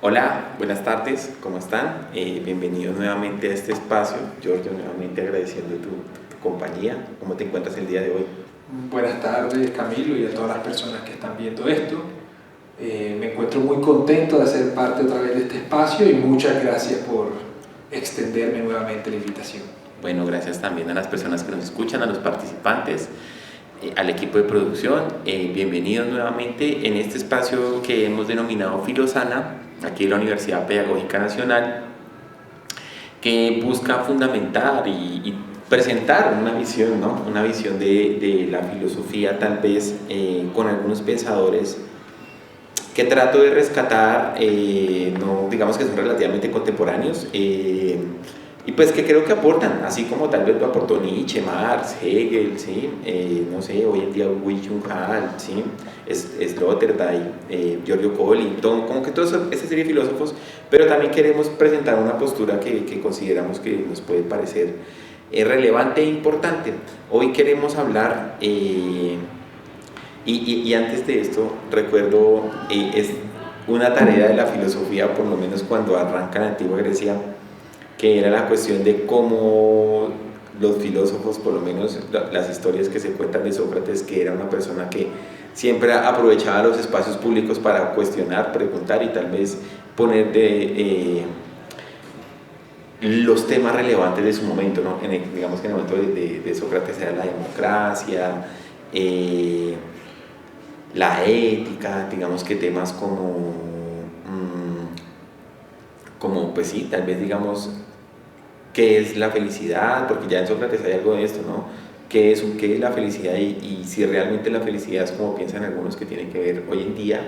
Hola, buenas tardes, ¿cómo están? Bienvenidos nuevamente a este espacio. Giorgio, nuevamente agradeciendo tu compañía. ¿Cómo te encuentras el día de hoy? Buenas tardes, Camilo, y a todas las personas que están viendo esto. Me encuentro muy contento de hacer parte otra vez de este espacio y muchas gracias por extenderme nuevamente la invitación. Bueno, gracias también a las personas que nos escuchan, a los participantes, al equipo de producción. Bienvenidos nuevamente en este espacio que hemos denominado Filosana, aquí en la Universidad Pedagógica Nacional, que busca fundamentar y presentar una visión, ¿no? Una visión de la filosofía, tal vez con algunos pensadores que trato de rescatar, no, digamos que son relativamente contemporáneos, y pues que creo que aportan, así como tal vez lo aportó Nietzsche, Marx, Hegel, ¿sí? No sé, hoy en día Wei Chung Han, ¿sí? Sloterdijk, Giorgio Collington, como que toda esa serie de filósofos, pero también queremos presentar una postura que consideramos que nos puede parecer relevante e importante. Hoy queremos hablar, y antes de esto, recuerdo, es una tarea de la filosofía, por lo menos cuando arranca la antigua Grecia, que era la cuestión de cómo los filósofos, por lo menos las historias que se cuentan de Sócrates, que era una persona que siempre aprovechaba los espacios públicos para cuestionar, preguntar y tal vez poner los temas relevantes de su momento, ¿no? Digamos que en el momento de Sócrates era la democracia, la ética, digamos que temas como pues sí, tal vez digamos, ¿qué es la felicidad? Porque ya en Sócrates hay algo de esto, ¿no? ¿Qué es la felicidad? Y si realmente la felicidad es como piensan algunos que tiene que ver hoy en día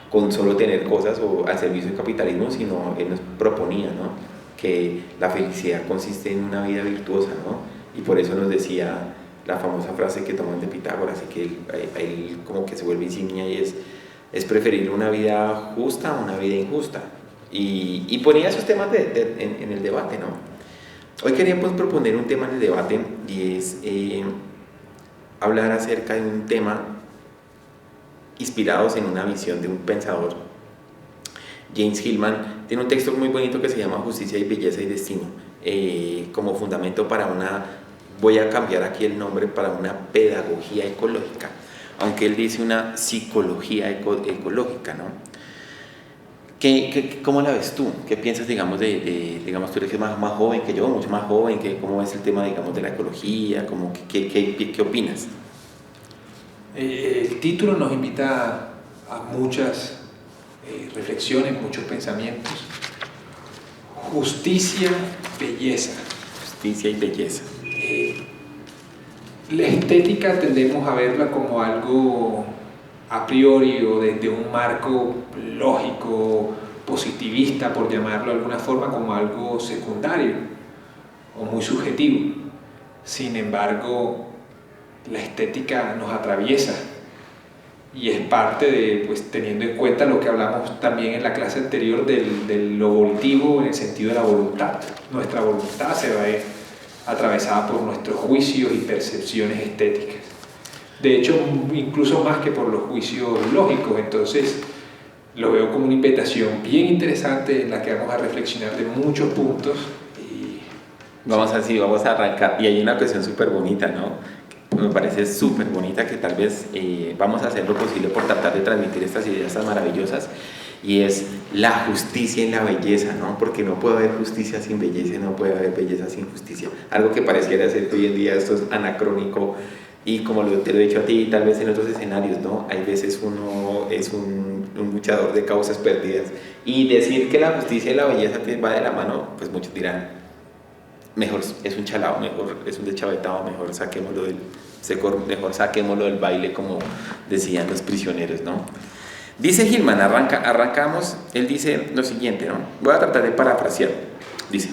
con solo tener cosas o al servicio del capitalismo, sino él nos proponía, ¿no? Que la felicidad consiste en una vida virtuosa, ¿no? Y por eso nos decía la famosa frase que toman de Pitágoras y que él como que se vuelve insignia, y es preferir una vida justa a una vida injusta. Y ponía esos temas en el debate, ¿no? Hoy queríamos proponer un tema en el debate, y es hablar acerca de un tema inspirados en una visión de un pensador. James Hillman tiene un texto muy bonito que se llama Justicia y Belleza y Destino, como fundamento para voy a cambiar aquí el nombre, para una pedagogía ecológica, aunque él dice una psicología ecológica, ¿no? ¿Cómo la ves tú? ¿Qué piensas, digamos, digamos, tú eres más joven que yo, mucho más joven, ¿cómo ves el tema, digamos, de la ecología? ¿Qué opinas? El título nos invita a muchas reflexiones, muchos pensamientos. Justicia, belleza. Justicia y belleza. La estética tendemos a verla como algo a priori o desde un marco lógico, positivista, por llamarlo de alguna forma, como algo secundario o muy subjetivo. Sin embargo, la estética nos atraviesa y es parte de, pues, teniendo en cuenta lo que hablamos también en la clase anterior del lo volitivo en el sentido de la voluntad. Nuestra voluntad se va atravesada por nuestros juicios y percepciones estéticas. De hecho, incluso más que por los juicios lógicos. Entonces, lo veo como una invitación bien interesante en la que vamos a reflexionar de muchos puntos. Vamos a arrancar. Y hay una cuestión súper bonita, ¿no? Me parece súper bonita, que tal vez vamos a hacer lo posible por tratar de transmitir estas ideas tan maravillosas, y es la justicia y la belleza, ¿no? Porque no puede haber justicia sin belleza, no puede haber belleza sin justicia. Algo que pareciera ser que hoy en día esto es anacrónico, y como te lo he dicho a ti, tal vez en otros escenarios, ¿no? Hay veces uno es un luchador de causas perdidas, y decir que la justicia y la belleza va de la mano, pues muchos dirán, mejor es un chalao, mejor es un deschavetado, mejor saquémoslo del baile, como decían los prisioneros, ¿no? Dice Hillman, arrancamos, él dice lo siguiente, ¿no? Voy a tratar de parafrasear. Dice: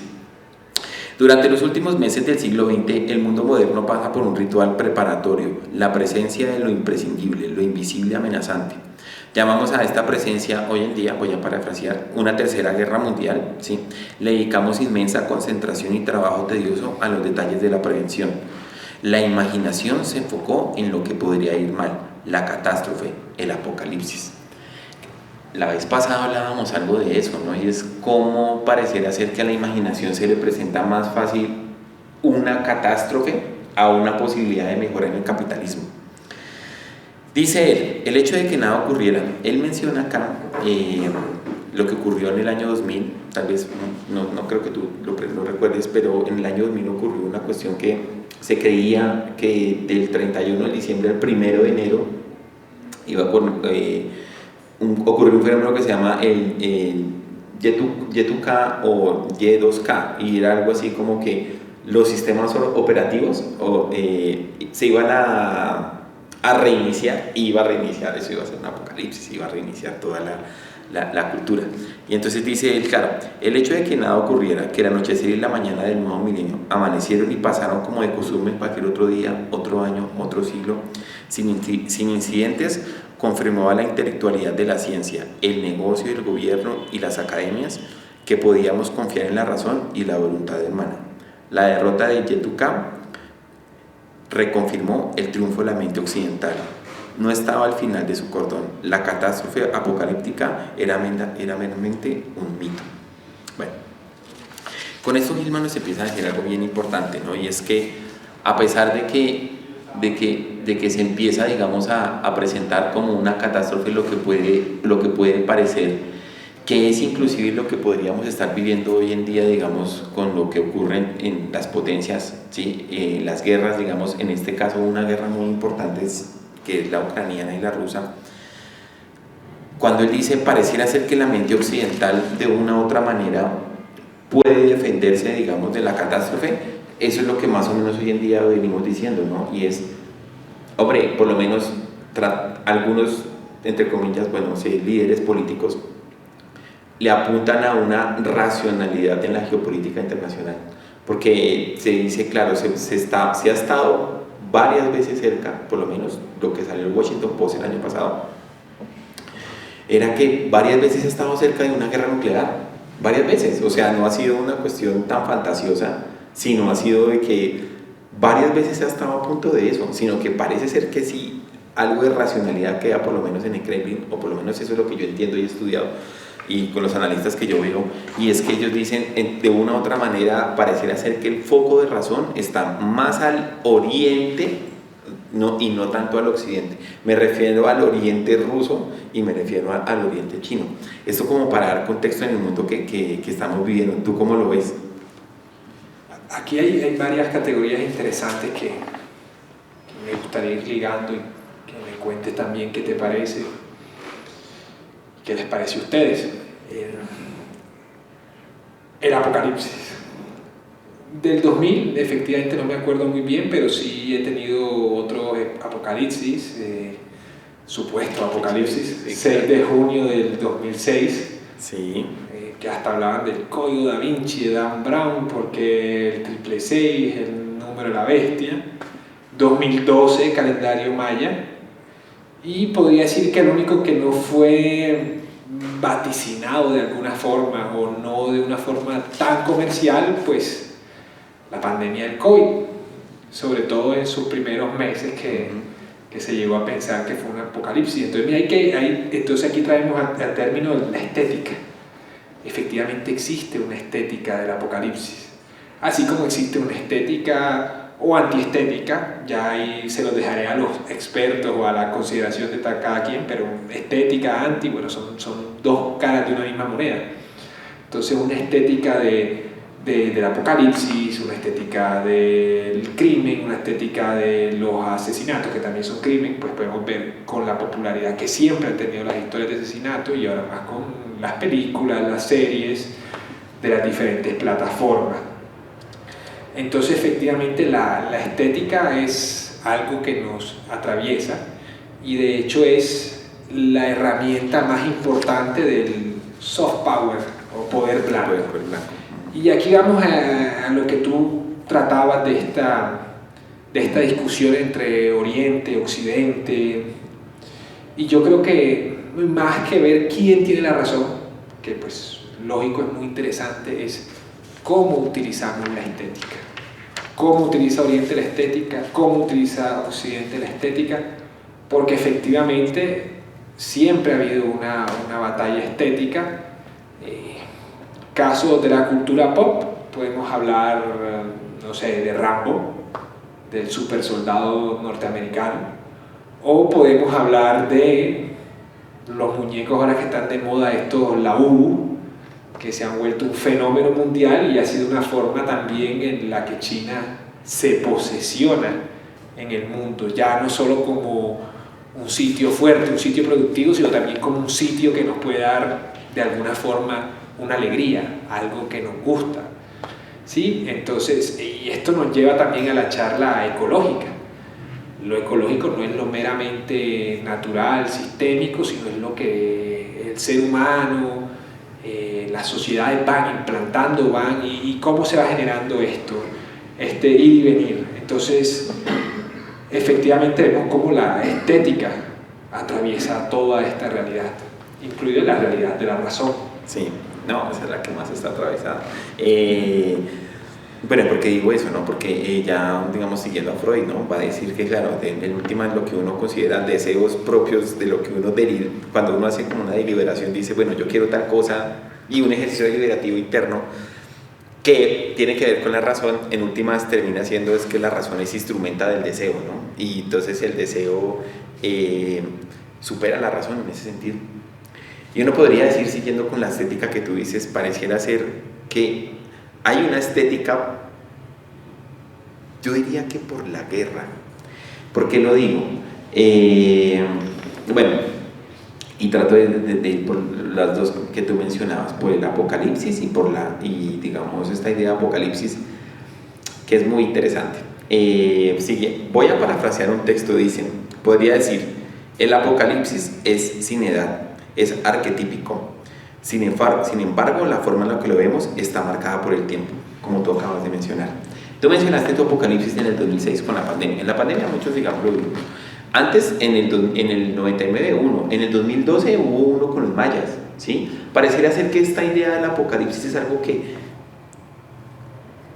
durante los últimos meses del siglo XX, el mundo moderno pasa por un ritual preparatorio, la presencia de lo imprescindible, lo invisible amenazante. Llamamos a esta presencia hoy en día, voy a parafrasear, una tercera guerra mundial, ¿sí? Le dedicamos inmensa concentración y trabajo tedioso a los detalles de la prevención. La imaginación se enfocó en lo que podría ir mal, la catástrofe, el apocalipsis. la vez pasada hablábamos algo de eso, ¿no? Y es cómo pareciera ser que a la imaginación se le presenta más fácil una catástrofe a una posibilidad de mejora en el capitalismo. Dice él, el hecho de que nada ocurriera, él menciona acá lo que ocurrió en el año 2000, tal vez no creo que tú lo recuerdes, pero en el año 2000 ocurrió una cuestión que se creía que del 31 de diciembre al 1 de enero iba a ocurrir un fenómeno que se llama el Y2K o Y2K, y era algo así como que los sistemas operativos se iban a reiniciar, iba a reiniciar, eso iba a ser un apocalipsis, iba a reiniciar toda la cultura. Y entonces dice él, claro, el hecho de que nada ocurriera, que el anochecer y la mañana del nuevo milenio amanecieron y pasaron como de costumbre cualquier otro día, otro año, otro siglo, sin incidentes, confirmaba la intelectualidad de la ciencia, el negocio, el gobierno y las academias, que podíamos confiar en la razón y la voluntad humana. La derrota de Y2K reconfirmó el triunfo de la mente occidental. No estaba al final de su cordón. La catástrofe apocalíptica era meramente un mito. Bueno, con esto mismo nos empieza a decir algo bien importante, ¿no? Y es que a pesar de que se empieza, digamos, a presentar como una catástrofe lo que puede parecer, que es inclusive lo que podríamos estar viviendo hoy en día, digamos, con lo que ocurre en las potencias, ¿sí? Las guerras, digamos, en este caso una guerra muy importante que es la ucraniana y la rusa. Cuando él dice, pareciera ser que la mente occidental de una u otra manera puede defenderse, digamos, de la catástrofe, eso es lo que más o menos hoy en día venimos diciendo, ¿no? Y es, hombre, por lo menos algunos, entre comillas, bueno, sí, líderes políticos le apuntan a una racionalidad en la geopolítica internacional, porque se dice, claro, se ha estado varias veces cerca, por lo menos lo que salió el Washington Post el año pasado, era que varias veces ha estado cerca de una guerra nuclear, varias veces, o sea, no ha sido una cuestión tan fantasiosa, sino ha sido de que varias veces se ha estado a punto de eso, sino que parece ser que sí, algo de racionalidad queda por lo menos en el Kremlin, o por lo menos eso es lo que yo entiendo y he estudiado, y con los analistas que yo veo, y es que ellos dicen, de una u otra manera, pareciera ser que el foco de razón está más al oriente, y no tanto al occidente. Me refiero al oriente ruso y me refiero al oriente chino. Esto como para dar contexto en el mundo que estamos viviendo. ¿Tú cómo lo ves? Aquí hay varias categorías interesantes que me gustaría ir ligando y que me cuentes también qué te parece, qué les parece a ustedes. El apocalipsis. Del 2000, efectivamente no me acuerdo muy bien, pero sí he tenido otro apocalipsis, supuesto apocalipsis, sí, 6 de junio del 2006, sí. Que hasta hablaban del código da Vinci de Dan Brown, porque el 666 es el número de la bestia. 2012, calendario maya, y podría decir que el único que no fue vaticinado de alguna forma o no de una forma tan comercial, pues la pandemia del COVID, sobre todo en sus primeros meses que se llegó a pensar que fue un apocalipsis. Entonces, mira, entonces aquí traemos al término de la estética. Efectivamente existe una estética del apocalipsis, así como existe una estética o antiestética, ya ahí se los dejaré a los expertos o a la consideración de cada quien, pero estética, anti, bueno, son dos caras de una misma moneda. Entonces, una estética del apocalipsis, una estética del crimen, una estética de los asesinatos, que también son crimen, pues podemos ver con la popularidad que siempre han tenido las historias de asesinato y ahora más con las películas, las series de las diferentes plataformas. Entonces, efectivamente, la estética es algo que nos atraviesa y de hecho es la herramienta más importante del soft power o poder blanco. Y aquí vamos a lo que tú tratabas de esta discusión entre Oriente, Occidente, y yo creo que más que ver quién tiene la razón, que pues lógico es muy interesante, es cómo utilizamos la estética, cómo utiliza Oriente la estética, cómo utiliza Occidente la estética, porque efectivamente siempre ha habido una batalla estética. Casos de la cultura pop, podemos hablar, no sé, de Rambo, del super soldado norteamericano, o podemos hablar de los muñecos ahora que están de moda, estos la Ubu, que se han vuelto un fenómeno mundial y ha sido una forma también en la que China se posesiona en el mundo, ya no solo como un sitio fuerte, un sitio productivo, sino también como un sitio que nos puede dar de alguna forma una alegría, algo que nos gusta, ¿sí? Entonces, y esto nos lleva también a la charla ecológica. Lo ecológico no es lo meramente natural, sistémico, sino es lo que el ser humano, las sociedades van implantando, y cómo se va generando esto, este ir y venir. Entonces, efectivamente vemos cómo la estética atraviesa toda esta realidad, incluida la realidad de la razón. Sí, no, esa es la que más está atravesada. Bueno, ¿por qué digo eso? ¿No? Porque ya, digamos, siguiendo a Freud, ¿no? Va a decir que, claro, en última lo que uno considera deseos propios de lo que uno cuando uno hace como una deliberación, dice, bueno, yo quiero tal cosa, y un ejercicio deliberativo interno que tiene que ver con la razón, en últimas termina siendo es que la razón es instrumenta del deseo, ¿no? Y entonces el deseo supera la razón en ese sentido. Y uno podría decir, siguiendo con la estética que tú dices, pareciera ser que hay una estética, yo diría que por la guerra. ¿Por qué lo digo? Bueno, y trato de ir por las dos que tú mencionabas, por el apocalipsis y digamos esta idea de apocalipsis, que es muy interesante. Voy a parafrasear un texto, podría decir, el apocalipsis es sin edad, es arquetípico. Sin embargo, la forma en la que lo vemos está marcada por el tiempo, como tú acabas de mencionar. Tú mencionaste tu apocalipsis en el 2006 con la pandemia. En la pandemia muchos, digamos, lo vimos. Antes, en el 99, uno. En el 2012 hubo uno con los mayas, ¿sí? Pareciera ser que esta idea del apocalipsis es algo que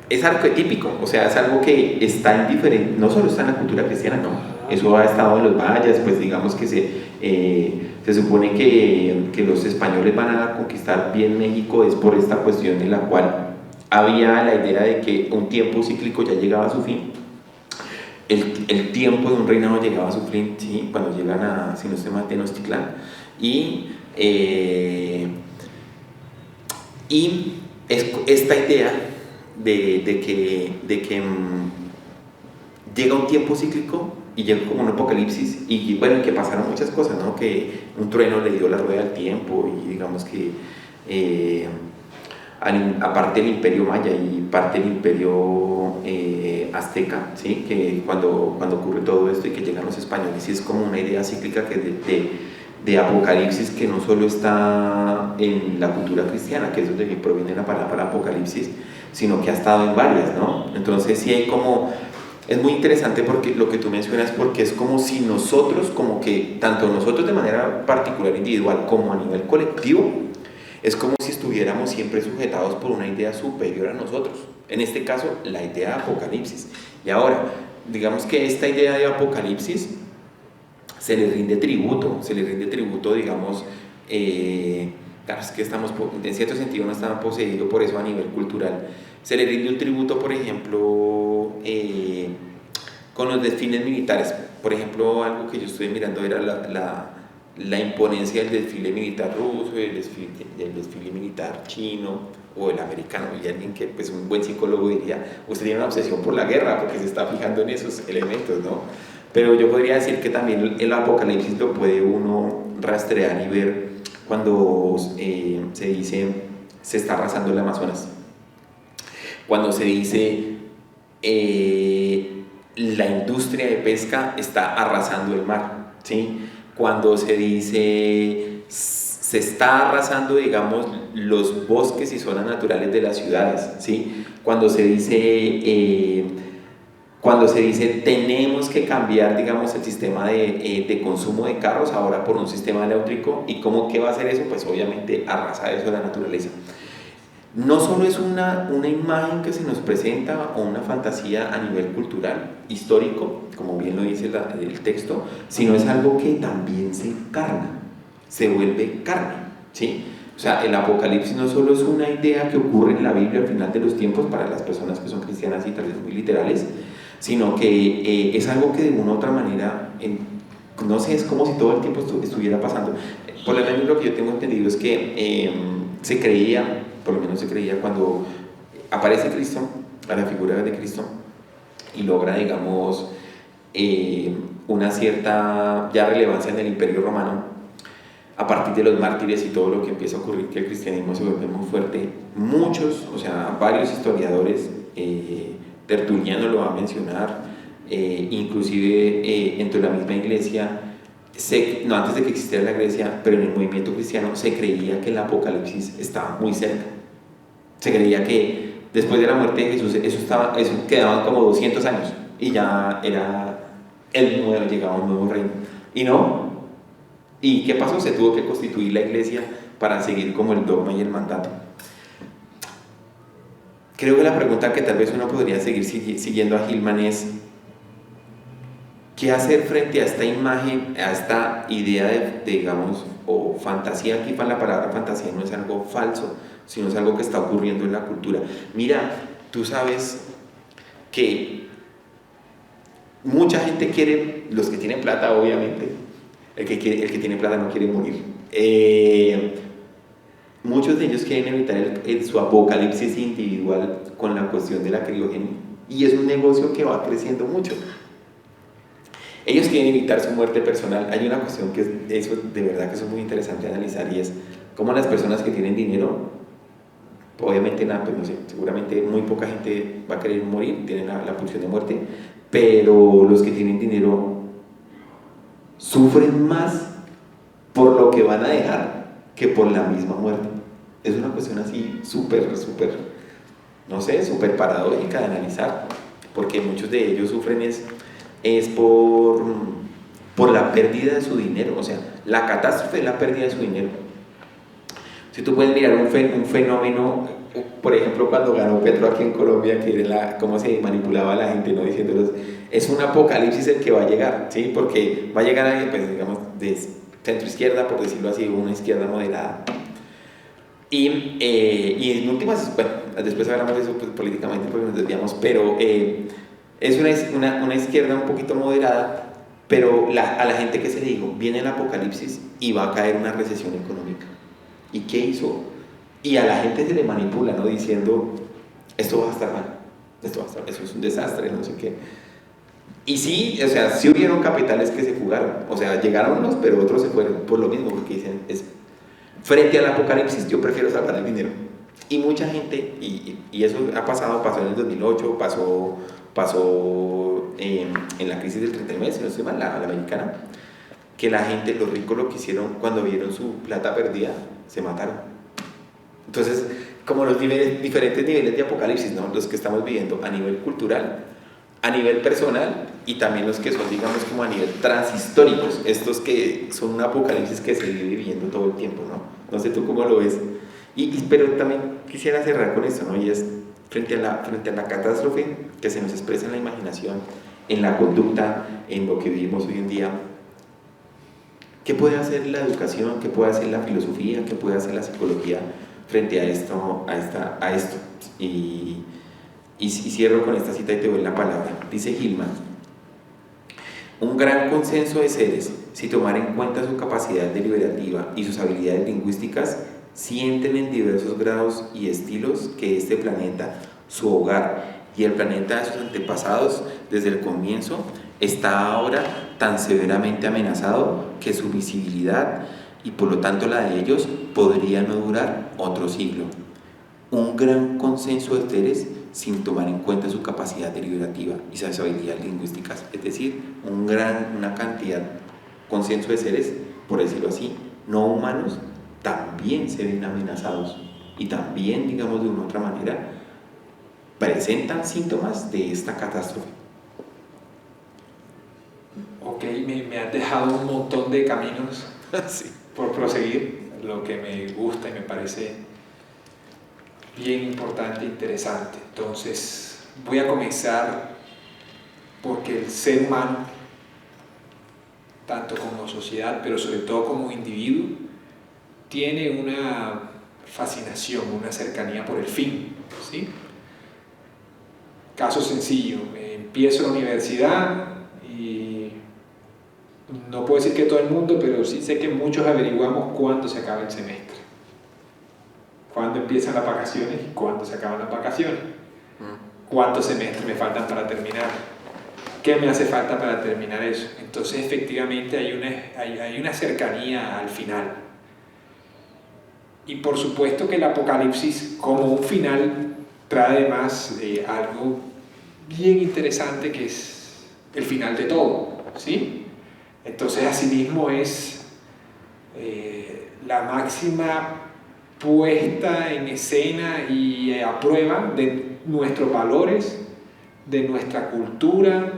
es arquetípico, o sea, es algo que está indiferente, no solo está en la cultura cristiana, no. Eso ha estado en los mayas, pues digamos que se supone que los españoles van a conquistar bien México es por esta cuestión en la cual había la idea de que un tiempo cíclico ya llegaba a su fin. El tiempo de un reinado llegaba a su fin, ¿sí? Cuando llegan a, si no se llama, Tenochtitlán. Y esta idea de que llega un tiempo cíclico y llega como un apocalipsis y bueno, que pasaron muchas cosas, ¿no? Que un trueno le dio la rueda al tiempo y digamos que aparte del imperio maya y parte del imperio azteca, ¿sí? Que cuando ocurre todo esto y que llegan los españoles, y es como una idea cíclica que de apocalipsis que no solo está en la cultura cristiana, que es donde proviene la palabra apocalipsis, sino que ha estado en varias, ¿no? Entonces sí hay como, es muy interesante porque lo que tú mencionas, porque es como si nosotros, como que tanto nosotros de manera particular, individual, como a nivel colectivo, es como si estuviéramos siempre sujetados por una idea superior a nosotros, en este caso la idea de apocalipsis. Y ahora, digamos que esta idea de apocalipsis se le rinde tributo, digamos, claro, es que estamos, en cierto sentido no estamos poseídos por eso a nivel cultural. Se le rinde un tributo, por ejemplo, con los desfiles militares. Por ejemplo, algo que yo estuve mirando era la imponencia del desfile militar ruso, del desfile militar chino o el americano. Y alguien que, pues un buen psicólogo diría, usted tiene una obsesión por la guerra porque se está fijando en esos elementos, ¿no? Pero yo podría decir que también el apocalipsis lo puede uno rastrear y ver cuando se dice se está arrasando el Amazonas, cuando se dice la industria de pesca está arrasando el mar, ¿sí? Cuando se dice se está arrasando, digamos, los bosques y zonas naturales de las ciudades, ¿sí? Cuando se dice tenemos que cambiar, digamos, el sistema de consumo de carros ahora por un sistema eléctrico, ¿y qué va a hacer eso? Pues obviamente arrasar eso de la naturaleza. No solo es una imagen que se nos presenta o una fantasía a nivel cultural, histórico, como bien lo dice el texto, sino es algo que también se encarna. se vuelve carne, ¿sí? O sea, el Apocalipsis no solo es una idea que ocurre en la Biblia al final de los tiempos para las personas que son cristianas y tal vez muy literales, sino que es algo que de una u otra manera, no sé, es como si todo el tiempo estuviera pasando. Por lo menos lo que yo tengo entendido es que se creía, por lo menos se creía cuando aparece Cristo, a la figura de Cristo, y logra, digamos, una cierta ya relevancia en el Imperio Romano, a partir de los mártires y todo lo que empieza a ocurrir, que el cristianismo se vuelve muy fuerte. Muchos, o sea, varios historiadores, Tertuliano lo va a mencionar, inclusive dentro de la misma iglesia, no antes de que existiera la Grecia, pero en el movimiento cristiano se creía que el Apocalipsis estaba muy cerca. Se creía que después de la muerte de Jesús eso quedaban como 200 años y ya era llegaba un nuevo reino. Y no. ¿Y qué pasó? Se tuvo que constituir la iglesia para seguir como el dogma y el mandato. Creo que la pregunta que tal vez uno podría seguir siguiendo a Hillman es ¿qué hacer frente a esta imagen, a esta idea de digamos, o fantasía? Aquí la palabra fantasía no es algo falso, sino es algo que está ocurriendo en la cultura. Mira, tú sabes que mucha gente quiere, los que tienen plata obviamente, el que tiene plata no quiere morir. Muchos de ellos quieren evitar su apocalipsis individual con la cuestión de la criogenia. Y es un negocio que va creciendo mucho. Ellos quieren evitar su muerte personal. Hay una cuestión que eso de verdad que es muy interesante analizar y es cómo las personas que tienen dinero, obviamente nada, pues no sé, seguramente muy poca gente va a querer morir, tienen la pulsión de muerte, pero los que tienen dinero sufren más por lo que van a dejar que por la misma muerte. Es una cuestión así súper, no sé, súper paradójica de analizar, porque muchos de ellos sufren es por la pérdida de su dinero, o sea, la catástrofe es la pérdida de su dinero. Si tú puedes mirar un fenómeno, por ejemplo, cuando ganó Petro aquí en Colombia, que era cómo se manipulaba a la gente, ¿no? Diciéndoles, es un apocalipsis el que va a llegar, ¿sí? Porque va a llegar alguien, pues, digamos, de centro izquierda, por decirlo así, una izquierda moderada. Y en últimas, bueno, después hablamos de eso pues, políticamente porque nos desviamos, pero es una izquierda un poquito moderada, pero a la gente que se le dijo, viene el apocalipsis y va a caer una recesión económica. ¿Y qué hizo? Y a la gente se le manipula, ¿no? Diciendo, esto va a estar mal, eso es un desastre, no sé qué. Y sí, o sea, sí hubieron capitales que se fugaron, o sea, llegaron unos, pero otros se fueron por lo mismo, porque dicen, frente al apocalipsis yo prefiero salvar el dinero. Y mucha gente, y eso pasó en el 2008, pasó en la crisis del 39, si no estoy mal, la americana, que la gente, los ricos lo que hicieron cuando vieron su plata perdida, se mataron. Entonces, como los diferentes niveles de apocalipsis, ¿no? Los que estamos viviendo a nivel cultural, a nivel personal y también los que son, digamos, como a nivel transhistóricos, estos que son un apocalipsis que se vive viviendo todo el tiempo, ¿no? No sé tú cómo lo ves. Pero también quisiera cerrar con esto, ¿no? Y es frente a la catástrofe que se nos expresa en la imaginación, en la conducta, en lo que vivimos hoy en día. ¿Qué puede hacer la educación? ¿Qué puede hacer la filosofía? ¿Qué puede hacer la psicología frente a esto? Y cierro con esta cita y te doy la palabra. Dice Hillman, un gran consenso de seres, si tomar en cuenta su capacidad deliberativa y sus habilidades lingüísticas, sienten en diversos grados y estilos que este planeta, su hogar y el planeta de sus antepasados desde el comienzo, está ahora tan severamente amenazado que su visibilidad y por lo tanto la de ellos podría no durar otro siglo. Un gran consenso de seres sin tomar en cuenta su capacidad deliberativa y sus habilidades lingüísticas, es decir, una cantidad, consenso de seres, por decirlo así, no humanos, también se ven amenazados y también, digamos de una u otra manera, presentan síntomas de esta catástrofe. Ok, me has dejado un montón de caminos Sí. por proseguir, lo que me gusta y me parece bien importante e interesante. Entonces, voy a comenzar porque el ser humano, tanto como sociedad, pero sobre todo como individuo, tiene una fascinación, una cercanía por el fin, ¿sí? Caso sencillo, empiezo la universidad y no puedo decir que todo el mundo, pero sí sé que muchos averiguamos cuándo se acaba el semestre, cuándo empiezan las vacaciones y cuándo se acaban las vacaciones, cuántos semestres me faltan para terminar, qué me hace falta para terminar eso. Entonces efectivamente hay una cercanía al final. Y por supuesto que el Apocalipsis como un final trae además algo bien interesante, que es el final de todo, ¿sí? Entonces asimismo es la máxima puesta en escena y a prueba de nuestros valores, de nuestra cultura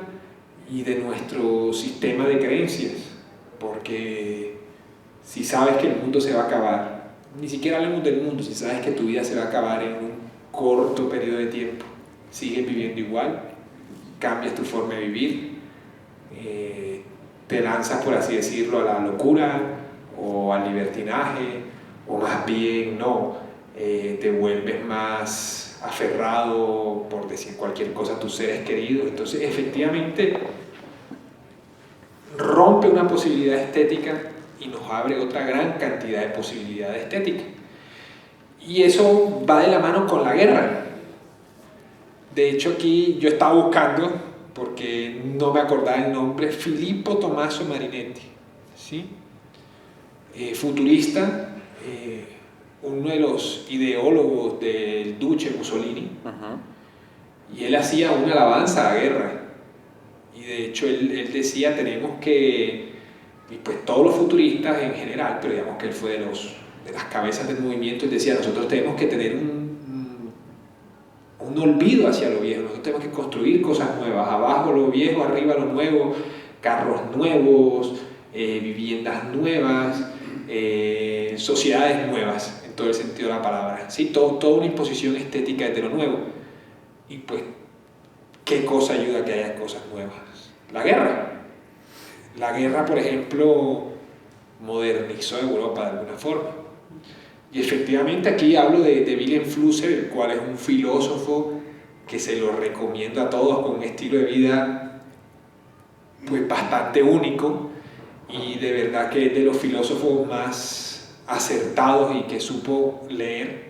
y de nuestro sistema de creencias, porque si sabes que el mundo se va a acabar, ni siquiera hablemos del mundo, si sabes que tu vida se va a acabar en un corto periodo de tiempo, sigues viviendo igual, cambias tu forma de vivir, te lanzas, por así decirlo, a la locura o al libertinaje, o más bien no, te vuelves más aferrado, por decir cualquier cosa, a tus seres queridos. Entonces efectivamente rompe una posibilidad estética y nos abre otra gran cantidad de posibilidades estéticas. Y eso va de la mano con la guerra. De hecho, aquí yo estaba buscando, porque no me acordaba el nombre, Filippo Tommaso Marinetti, ¿sí? Futurista, uno de los ideólogos del Duce Mussolini, y él hacía una alabanza a la guerra. Y de hecho él decía, tenemos que, y pues todos los futuristas en general, pero digamos que él fue de las cabezas del movimiento, él decía, nosotros tenemos que tener un olvido hacia lo viejo, nosotros tenemos que construir cosas nuevas, abajo lo viejo, arriba lo nuevo, carros nuevos, viviendas nuevas, sociedades nuevas, en todo el sentido de la palabra, ¿sí? Toda una imposición estética de lo nuevo. Y pues, ¿qué cosa ayuda a que haya cosas nuevas? La guerra. La guerra, por ejemplo, modernizó Europa de alguna forma. Y efectivamente aquí hablo de Wilhelm Flusser, el cual es un filósofo que se lo recomiendo a todos, con un estilo de vida pues bastante único, y de verdad que es de los filósofos más acertados y que supo leer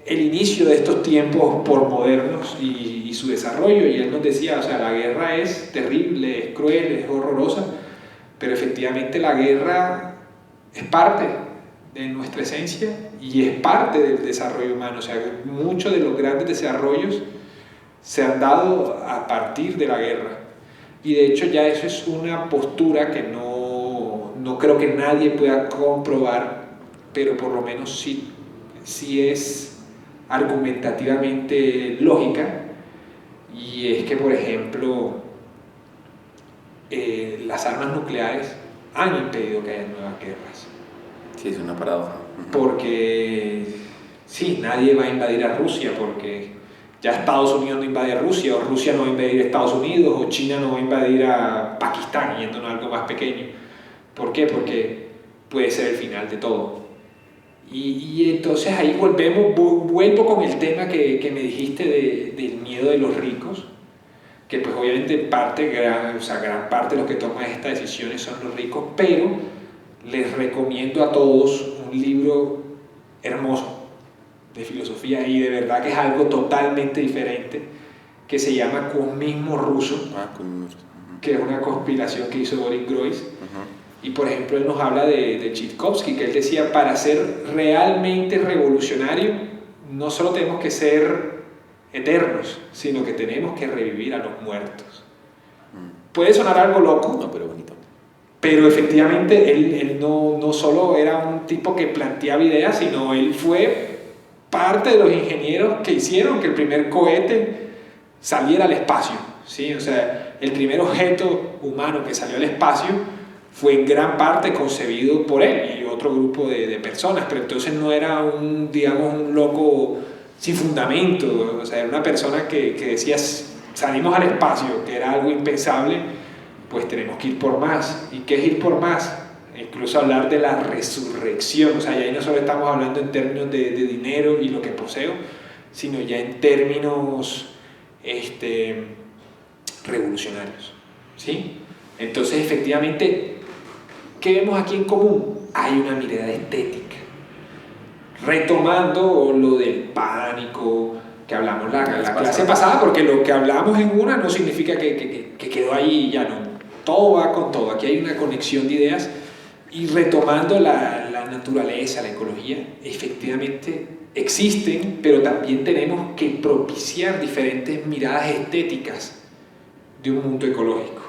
el inicio de estos tiempos posmodernos y su desarrollo. Y él nos decía, o sea, la guerra es terrible, es cruel, es horrorosa, pero efectivamente la guerra es parte de nuestra esencia y es parte del desarrollo humano. O sea, muchos de los grandes desarrollos se han dado a partir de la guerra. Y de hecho ya eso es una postura que no creo que nadie pueda comprobar, pero por lo menos sí es argumentativamente lógica, y es que, por ejemplo, las armas nucleares han impedido que haya nuevas guerras. Sí, es una paradoja. Porque sí, nadie va a invadir a Rusia, porque ya Estados Unidos no invade a Rusia, o Rusia no va a invadir a Estados Unidos, o China no va a invadir a Pakistán, yéndonos a algo más pequeño. ¿Por qué? Porque puede ser el final de todo. Y entonces ahí vuelvo con el tema que me dijiste del miedo de los ricos, que pues obviamente gran parte de los que toman estas decisiones son los ricos, pero les recomiendo a todos un libro hermoso de filosofía, y de verdad que es algo totalmente diferente, que se llama Comunismo Ruso, que es una conspiración que hizo Boris Groys. Y por ejemplo él nos habla de Tchaikovsky, que él decía, para ser realmente revolucionario no solo tenemos que ser eternos, sino que tenemos que revivir a los muertos. Puede sonar algo loco, no, pero bonito. Pero efectivamente él no solo era un tipo que planteaba ideas, sino él fue parte de los ingenieros que hicieron que el primer cohete saliera al espacio, ¿sí? O sea, el primer objeto humano que salió al espacio fue en gran parte concebido por él y otro grupo de personas, pero entonces no era un loco sin fundamento. O sea, era una persona que decía, salimos al espacio, que era algo impensable, pues tenemos que ir por más. ¿Y qué es ir por más? incluso hablar de la resurrección, o sea, ya ahí no solo estamos hablando en términos de dinero y lo que poseo, sino ya en términos revolucionarios, ¿sí? Entonces, efectivamente, ¿qué vemos aquí en común? Hay una mirada estética. Retomando lo del pánico que hablamos la clase pasada, porque lo que hablamos en una no significa que quedó ahí y ya no. Todo va con todo. Aquí hay una conexión de ideas. Y retomando la naturaleza, la ecología, efectivamente existen, pero también tenemos que propiciar diferentes miradas estéticas de un mundo ecológico.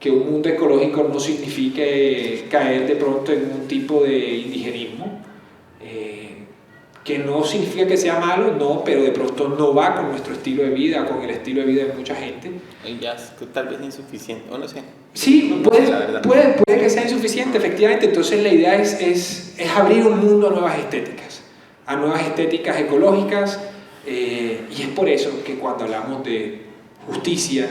Que un mundo ecológico no signifique caer de pronto en un tipo de indigenismo, que no significa que sea malo, no, pero de pronto no va con nuestro estilo de vida, con el estilo de vida de mucha gente. Ya es tal vez insuficiente, o no sé. Sí, puede que sea insuficiente, efectivamente. Entonces la idea es abrir un mundo a nuevas estéticas ecológicas, y es por eso que cuando hablamos de justicia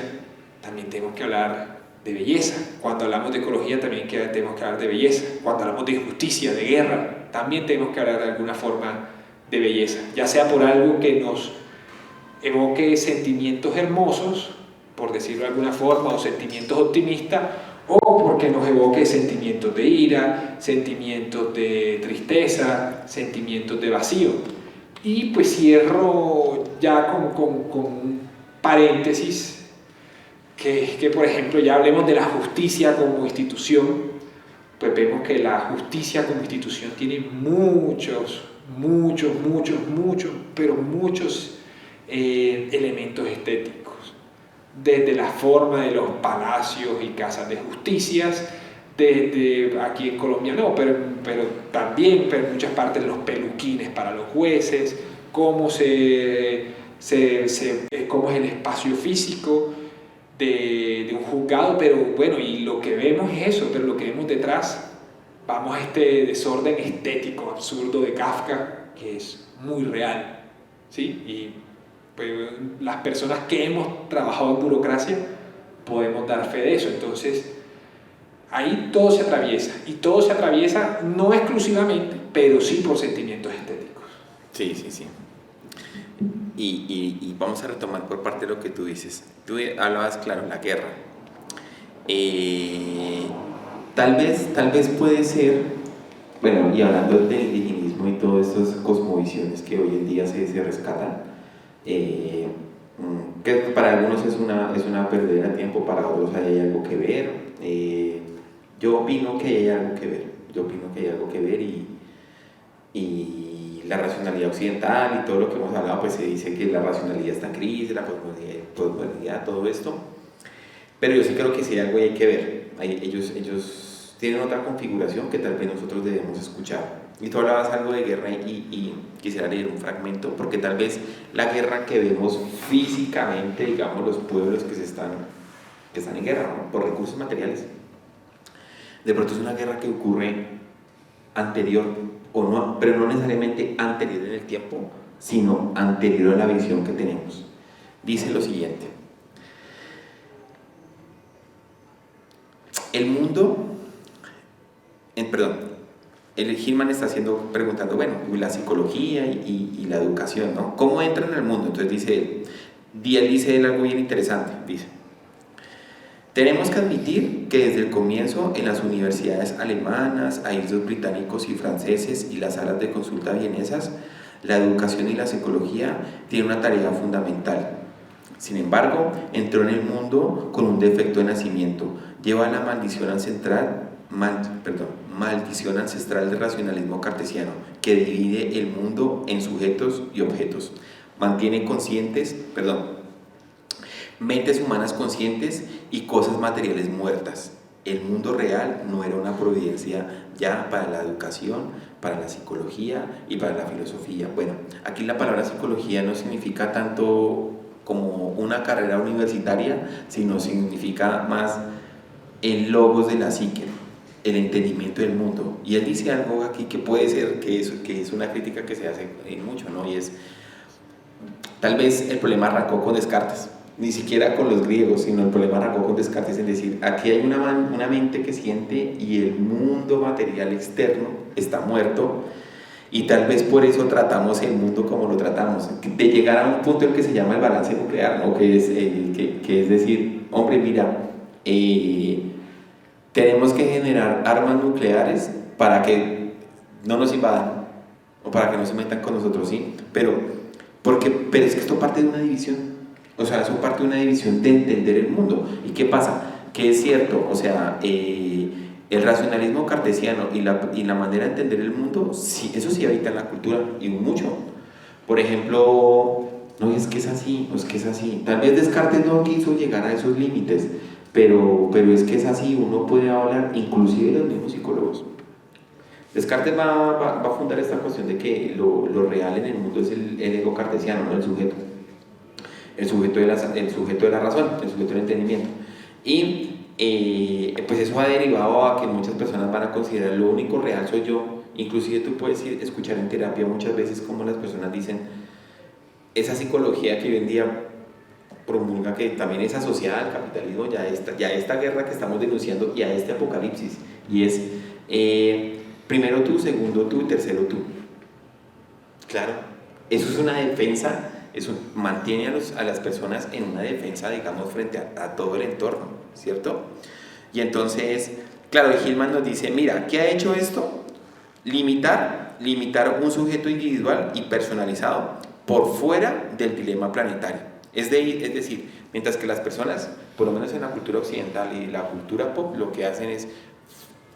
también tenemos que hablar de belleza. Cuando hablamos de ecología también tenemos que hablar de belleza. Cuando hablamos de justicia, de guerra, también tenemos que hablar de alguna forma de belleza, ya sea por algo que nos evoque sentimientos hermosos, por decirlo de alguna forma, o sentimientos optimistas, o porque nos evoque sentimientos de ira, sentimientos de tristeza, sentimientos de vacío. Y pues cierro ya con un paréntesis, que por ejemplo ya hablemos de la justicia como institución. Pues vemos que la justicia como institución tiene muchos elementos estéticos, desde la forma de los palacios y casas de justicias, desde aquí en Colombia no, pero también en muchas partes los peluquines para los jueces, cómo es el espacio físico de un juzgado, pero bueno, y lo que vemos es eso, pero lo que vemos detrás, vamos a este desorden estético absurdo de Kafka, que es muy real, ¿sí? Y pues, las personas que hemos trabajado en burocracia podemos dar fe de eso. Entonces, ahí todo se atraviesa, y todo se atraviesa no exclusivamente, pero sí por sentimientos estéticos. Sí. Y vamos a retomar por parte de lo que tú dices. Tú hablabas, claro, la guerra. Tal vez puede ser, bueno, y hablando del indigenismo y todas estas cosmovisiones que hoy en día se rescatan, que para algunos es una pérdida de tiempo, para otros hay algo que ver. Yo opino que hay algo que ver, y la racionalidad occidental y todo lo que hemos hablado, pues se dice que la racionalidad está en crisis, la posmodernidad, todo esto. Pero yo sí creo que sí hay algo hay que ver. Ellos tienen otra configuración que tal vez nosotros debemos escuchar. Y tú hablabas algo de guerra y quisiera leer un fragmento, porque tal vez la guerra que vemos físicamente, digamos, los pueblos que están en guerra, ¿no?, por recursos materiales, de pronto es una guerra que ocurre anterior, o no, pero no necesariamente anterior en el tiempo, sino anterior a la visión que tenemos. Dice lo siguiente: el mundo, el Hillman está preguntando, bueno, la psicología y la educación, ¿no?, ¿cómo entran en el mundo? Entonces dice él algo bien interesante, dice: tenemos que admitir que desde el comienzo en las universidades alemanas, aislos británicos y franceses y las salas de consulta vienesas, la educación y la psicología tienen una tarea fundamental. Sin embargo, entró en el mundo con un defecto de nacimiento, lleva la maldición ancestral del racionalismo cartesiano, que divide el mundo en sujetos y objetos, mantiene mentes humanas conscientes y cosas materiales muertas. El mundo real no era una providencia ya para la educación, para la psicología y para la filosofía. Bueno, aquí la palabra psicología no significa tanto como una carrera universitaria, sino significa más el logos de la psique, el entendimiento del mundo. Y él dice algo aquí que puede ser que es una crítica que se hace mucho, ¿no? Y es, tal vez el problema arrancó con Descartes. ni siquiera con los griegos, sino el problema arrancó con Descartes en decir, aquí hay una mente que siente y el mundo material externo está muerto, y tal vez por eso tratamos el mundo como lo tratamos, de llegar a un punto en que se llama el balance nuclear, ¿no? Que es decir, hombre, mira, tenemos que generar armas nucleares para que no nos invadan, o para que no se metan con nosotros, ¿sí? Pero es que esto parte de una división, o sea, eso parte de una división de entender el mundo. ¿Y qué pasa? Que es cierto, o sea, el racionalismo cartesiano y la manera de entender el mundo, sí, eso sí habita en la cultura, y mucho. Por ejemplo, no es que es así, no es que es así. Tal vez Descartes no quiso llegar a esos límites, pero es que es así, uno puede hablar, inclusive los mismos psicólogos. Descartes va a fundar esta cuestión de que lo real en el mundo es el ego cartesiano, no el sujeto. El sujeto de la razón, el sujeto del entendimiento. Y pues eso ha derivado a que muchas personas van a considerar lo único real soy yo. Inclusive tú puedes escuchar en terapia muchas veces como las personas dicen, esa psicología que hoy en día promulga, que también es asociada al capitalismo, ya esta guerra que estamos denunciando y a este apocalipsis, y es primero tú, segundo tú y tercero tú. Claro, eso es una defensa, eso mantiene a las personas en una defensa, digamos, frente a todo el entorno, ¿cierto? Y entonces, claro, Hillman nos dice, mira, ¿qué ha hecho esto? Limitar un sujeto individual y personalizado por fuera del dilema planetario. Es decir, mientras que las personas, por lo menos en la cultura occidental y la cultura pop, lo que hacen es,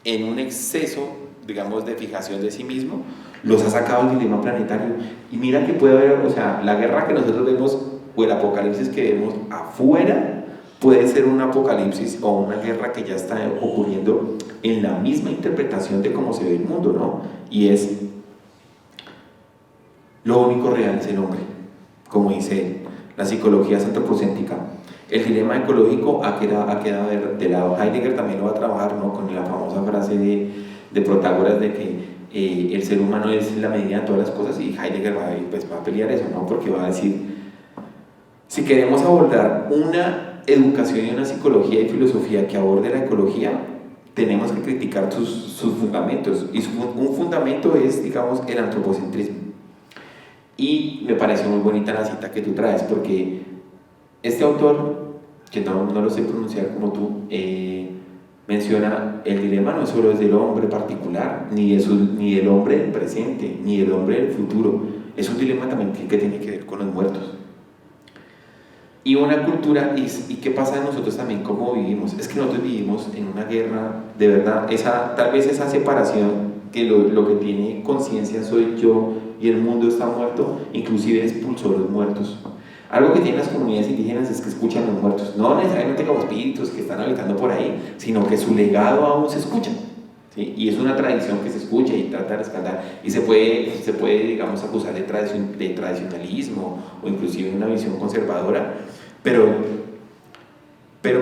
en un exceso, digamos, de fijación de sí mismo, los ha sacado del dilema planetario. Y mira que puede haber, o sea, la guerra que nosotros vemos o el apocalipsis que vemos afuera puede ser un apocalipsis o una guerra que ya está ocurriendo en la misma interpretación de cómo se ve el mundo, ¿no? Y es, lo único real es el hombre, como dice él. La psicología es antropocéntrica. El dilema ecológico ha quedado de lado. Heidegger también lo va a trabajar, ¿no? Con la famosa frase de Protágoras de que el ser humano es la medida de todas las cosas, y Heidegger va a pelear eso, ¿no? Porque va a decir, si queremos abordar una educación y una psicología y filosofía que aborde la ecología, tenemos que criticar sus fundamentos, y un fundamento es, digamos, el antropocentrismo. Y me parece muy bonita la cita que tú traes, porque este autor, que no lo sé pronunciar como tú, menciona, el dilema no solo es del hombre particular, ni del hombre del presente, ni del hombre del futuro, es un dilema también que tiene que ver con los muertos. Y una cultura, ¿y qué pasa de nosotros también? ¿Cómo vivimos? Es que nosotros vivimos en una guerra, de verdad, tal vez esa separación, que lo que tiene conciencia soy yo y el mundo está muerto, inclusive expulsó los muertos. Algo que tienen las comunidades indígenas es que escuchan a los muertos, no necesariamente como espíritus que están habitando por ahí, sino que su legado aún se escucha, ¿sí? Y es una tradición que se escucha y trata de rescatar, y se puede digamos, acusar de tradicionalismo o inclusive una visión conservadora, pero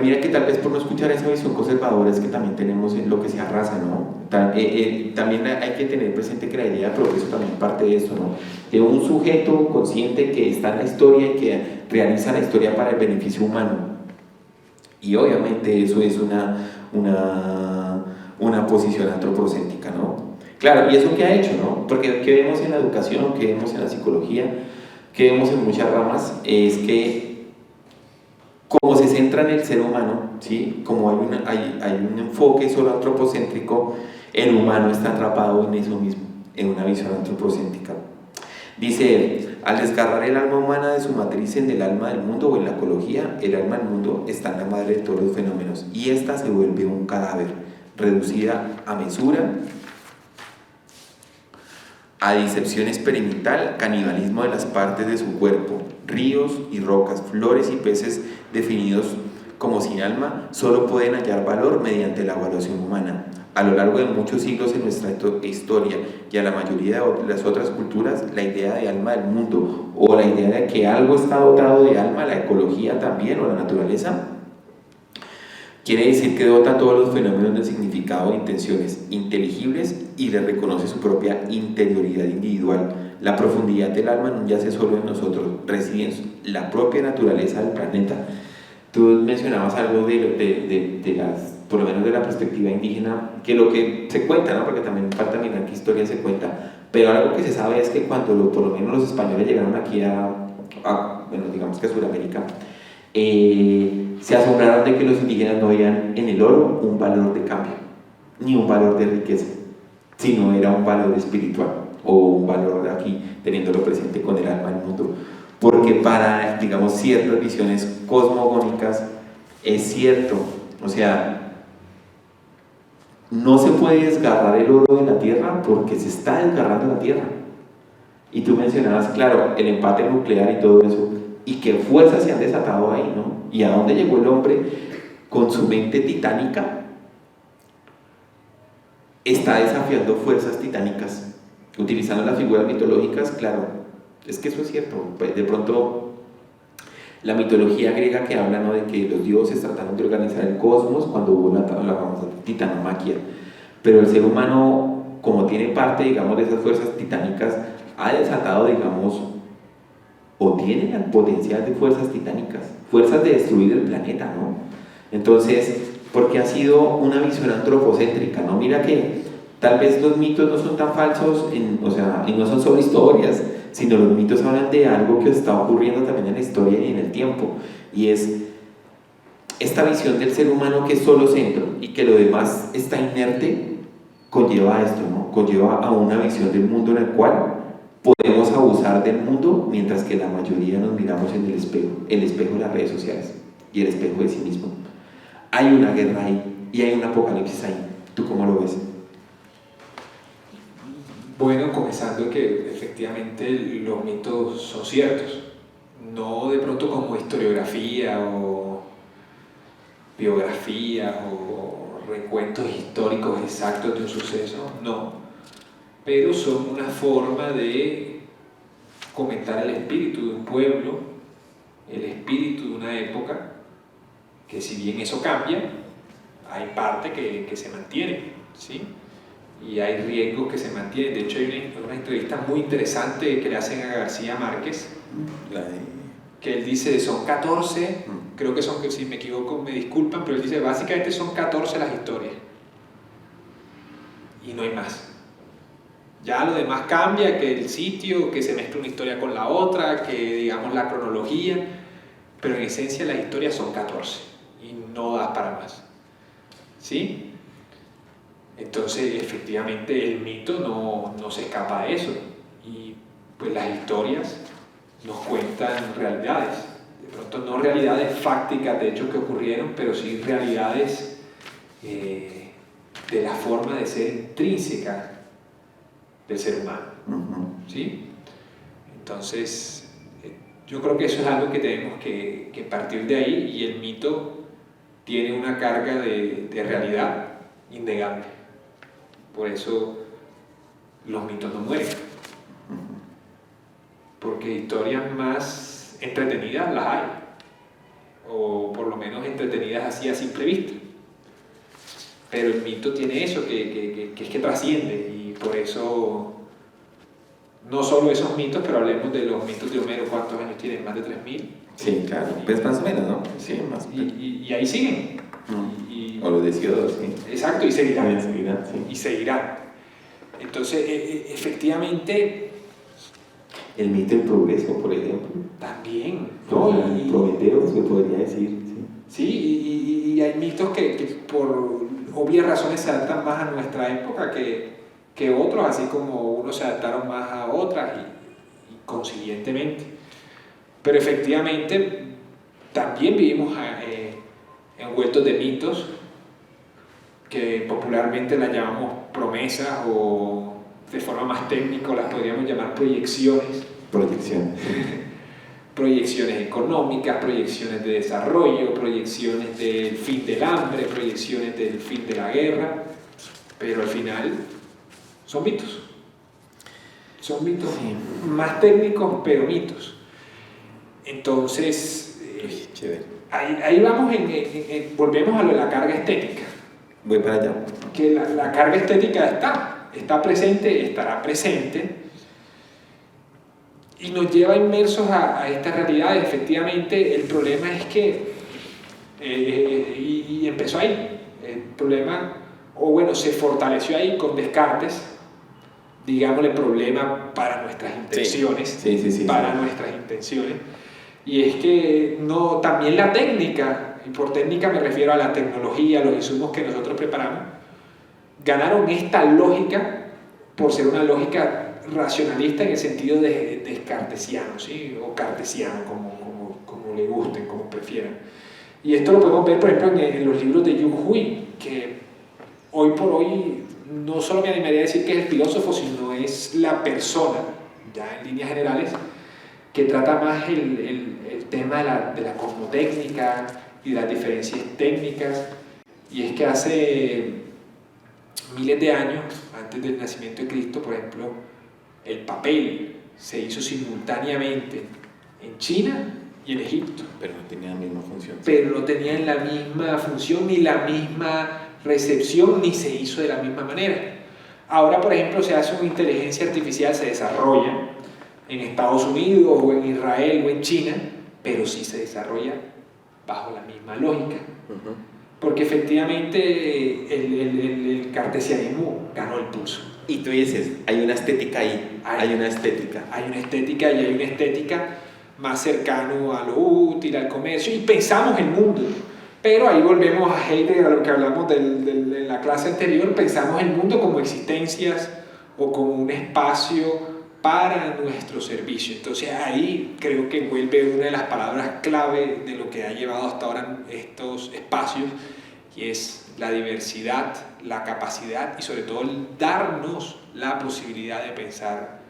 mira que tal vez por no escuchar esa visión conservadora es que también tenemos lo que se arrasa, ¿no? También hay que tener presente que la idea de progreso también parte de eso, ¿no? De un sujeto consciente que está en la historia y que realiza la historia para el beneficio humano. Y obviamente eso es una posición antropocéntrica, ¿no? Claro, ¿y eso qué ha hecho, no? Porque ¿qué vemos en la educación, qué vemos en la psicología, qué vemos en muchas ramas? Es que como se centra en el ser humano, ¿sí? Como hay un enfoque solo antropocéntrico, el humano está atrapado en eso mismo, en una visión antropocéntrica. Dice él, al desgarrar el alma humana de su matriz en el alma del mundo o en la ecología, el alma del mundo está en la madre de todos los fenómenos, y ésta se vuelve un cadáver, reducida a mesura, a disección experimental, canibalismo de las partes de su cuerpo, ríos y rocas, flores y peces definidos como sin alma, solo pueden hallar valor mediante la evaluación humana. A lo largo de muchos siglos en nuestra historia y a la mayoría de las otras culturas, la idea de alma del mundo o la idea de que algo está dotado de alma, la ecología también o la naturaleza, quiere decir que dota a todos los fenómenos de significado e intenciones inteligibles y les reconoce su propia interioridad individual, La profundidad del alma no yace solo en nosotros, reside en la propia naturaleza del planeta. Tú mencionabas algo de las, por lo menos de la perspectiva indígena, que lo que se cuenta, ¿no? Porque también falta mirar qué historia se cuenta, pero algo que se sabe es que cuando por lo menos los españoles llegaron aquí bueno, digamos que a Sudamérica, se asombraron de que los indígenas no veían en el oro un valor de cambio, ni un valor de riqueza, sino era un valor espiritual, o un valor de aquí, teniéndolo presente con el alma del mundo. Porque para, digamos, ciertas visiones cosmogónicas es cierto, o sea, no se puede desgarrar el oro de la tierra porque se está desgarrando la tierra. Y tú mencionabas, claro, el empate nuclear y todo eso, y qué fuerzas se han desatado ahí, ¿no? Y a dónde llegó el hombre con su mente titánica, está desafiando fuerzas titánicas, utilizando las figuras mitológicas, claro. Es que eso es cierto. Pues de pronto, la mitología griega que habla, ¿no?, de que los dioses trataron de organizar el cosmos cuando hubo la famosa titanomaquia. Pero el ser humano, como tiene parte, digamos, de esas fuerzas titánicas, ha desatado, digamos, o tiene el potencial de fuerzas titánicas, fuerzas de destruir el planeta, ¿no? Entonces, porque ha sido una visión antropocéntrica, ¿no? Mira que tal vez los mitos no son tan falsos, o sea, y no son solo historias, sino los mitos hablan de algo que está ocurriendo también en la historia y en el tiempo, y es esta visión del ser humano que es solo centro y que lo demás está inerte, conlleva a esto, ¿no? Conlleva a una visión del mundo en el cual podemos abusar del mundo mientras que la mayoría nos miramos en el espejo de las redes sociales y el espejo de sí mismo. Hay una guerra ahí y hay un apocalipsis ahí. ¿Tú cómo lo ves? Bueno, comenzando que efectivamente los mitos son ciertos, no de pronto como historiografía o biografía o recuentos históricos exactos de un suceso, no, pero son una forma de comentar el espíritu de un pueblo, el espíritu de una época, que si bien eso cambia, hay parte que se mantiene, ¿sí? Y hay riesgos que se mantienen. De hecho, hay una entrevista muy interesante que le hacen a García Márquez, que él dice, son 14, creo que son, que si me equivoco me disculpan, pero él dice, básicamente son 14 las historias, y no hay más. Ya lo demás cambia, que el sitio, que se mezcla una historia con la otra, que digamos la cronología, pero en esencia las historias son 14, y no da para más, ¿sí? Entonces, efectivamente, el mito no se escapa de eso. Y pues las historias nos cuentan realidades. De pronto no realidades fácticas de hechos que ocurrieron, pero sí realidades de la forma de ser intrínseca del ser humano. ¿Sí? Entonces, yo creo que eso es algo que tenemos que partir de ahí, y el mito tiene una carga de realidad innegable. Por eso los mitos no mueren, porque historias más entretenidas las hay, o por lo menos entretenidas así a simple vista, pero el mito tiene eso que es que trasciende, y por eso no solo esos mitos, pero hablemos de los mitos de Homero. ¿Cuántos años tienen? ¿Más de 3000? Sí, claro, pues más o menos, ¿no? Sí, más o menos. Y ahí siguen. O los de Hesiodo, sí. Exacto, y seguirán. Sí. Y seguirán. Entonces, efectivamente... El mito del progreso, por ejemplo. También, ¿no? Prometeo, se podría decir. Sí, y hay mitos que por obvias razones se adaptan más a nuestra época que otros, así como unos se adaptaron más a otras y consiguientemente. Pero efectivamente, también vivimos envueltos de mitos que popularmente las llamamos promesas, o de forma más técnica las podríamos llamar proyecciones. Proyecciones económicas, proyecciones de desarrollo, proyecciones del fin del hambre, proyecciones del fin de la guerra, pero al final son mitos. Son mitos más técnicos, pero mitos. Entonces, ahí vamos, volvemos a lo de la carga estética. Voy para allá. Que la carga estética está presente, estará presente, y nos lleva inmersos a esta realidad. Efectivamente, el problema es que, y empezó ahí, el problema, o bueno, se fortaleció ahí con Descartes, digámosle problema para nuestras intenciones, para nuestras intenciones, y es que no, también la técnica, y por técnica me refiero a la tecnología, los insumos que nosotros preparamos, ganaron esta lógica por ser una lógica racionalista en el sentido de descartesiano, ¿sí? O cartesiano, como le gusten, como prefieran. Y esto lo podemos ver, por ejemplo, en los libros de Jung Hui, que hoy por hoy no solo me animaría a decir que es el filósofo, sino es la persona, ya en líneas generales, que trata más el tema de la cosmotécnica y de las diferencias técnicas. Y es que hace miles de años, antes del nacimiento de Cristo, por ejemplo, el papel se hizo simultáneamente en China y en Egipto. Pero no tenía la misma función. Pero no tenían la misma función, ni la misma recepción, ni se hizo de la misma manera. Ahora, por ejemplo, se hace una inteligencia artificial, se desarrolla en Estados Unidos o en Israel o en China, pero sí se desarrolla bajo la misma lógica. Porque efectivamente el cartesianismo ganó el pulso. Y tú dices, hay una estética ahí, hay una estética. Hay una estética, y hay una estética más cercano a lo útil, al comercio, y pensamos el mundo. Pero ahí volvemos a Heidegger, a lo que hablamos de la clase anterior, pensamos el mundo como existencias o como un espacio para nuestro servicio. Entonces ahí creo que vuelve una de las palabras clave de lo que ha llevado hasta ahora estos espacios, y es la diversidad, la capacidad y sobre todo el darnos la posibilidad de pensar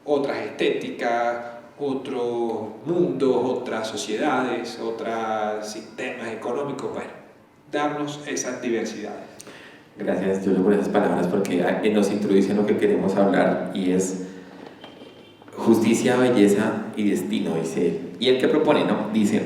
otras estéticas, otros mundos, otras sociedades, otros sistemas económicos, bueno, darnos esas diversidades. Gracias, Julio, por esas palabras, porque nos introducen lo que queremos hablar, y es justicia, belleza y destino, dice él. Y el que propone, ¿no? Dice,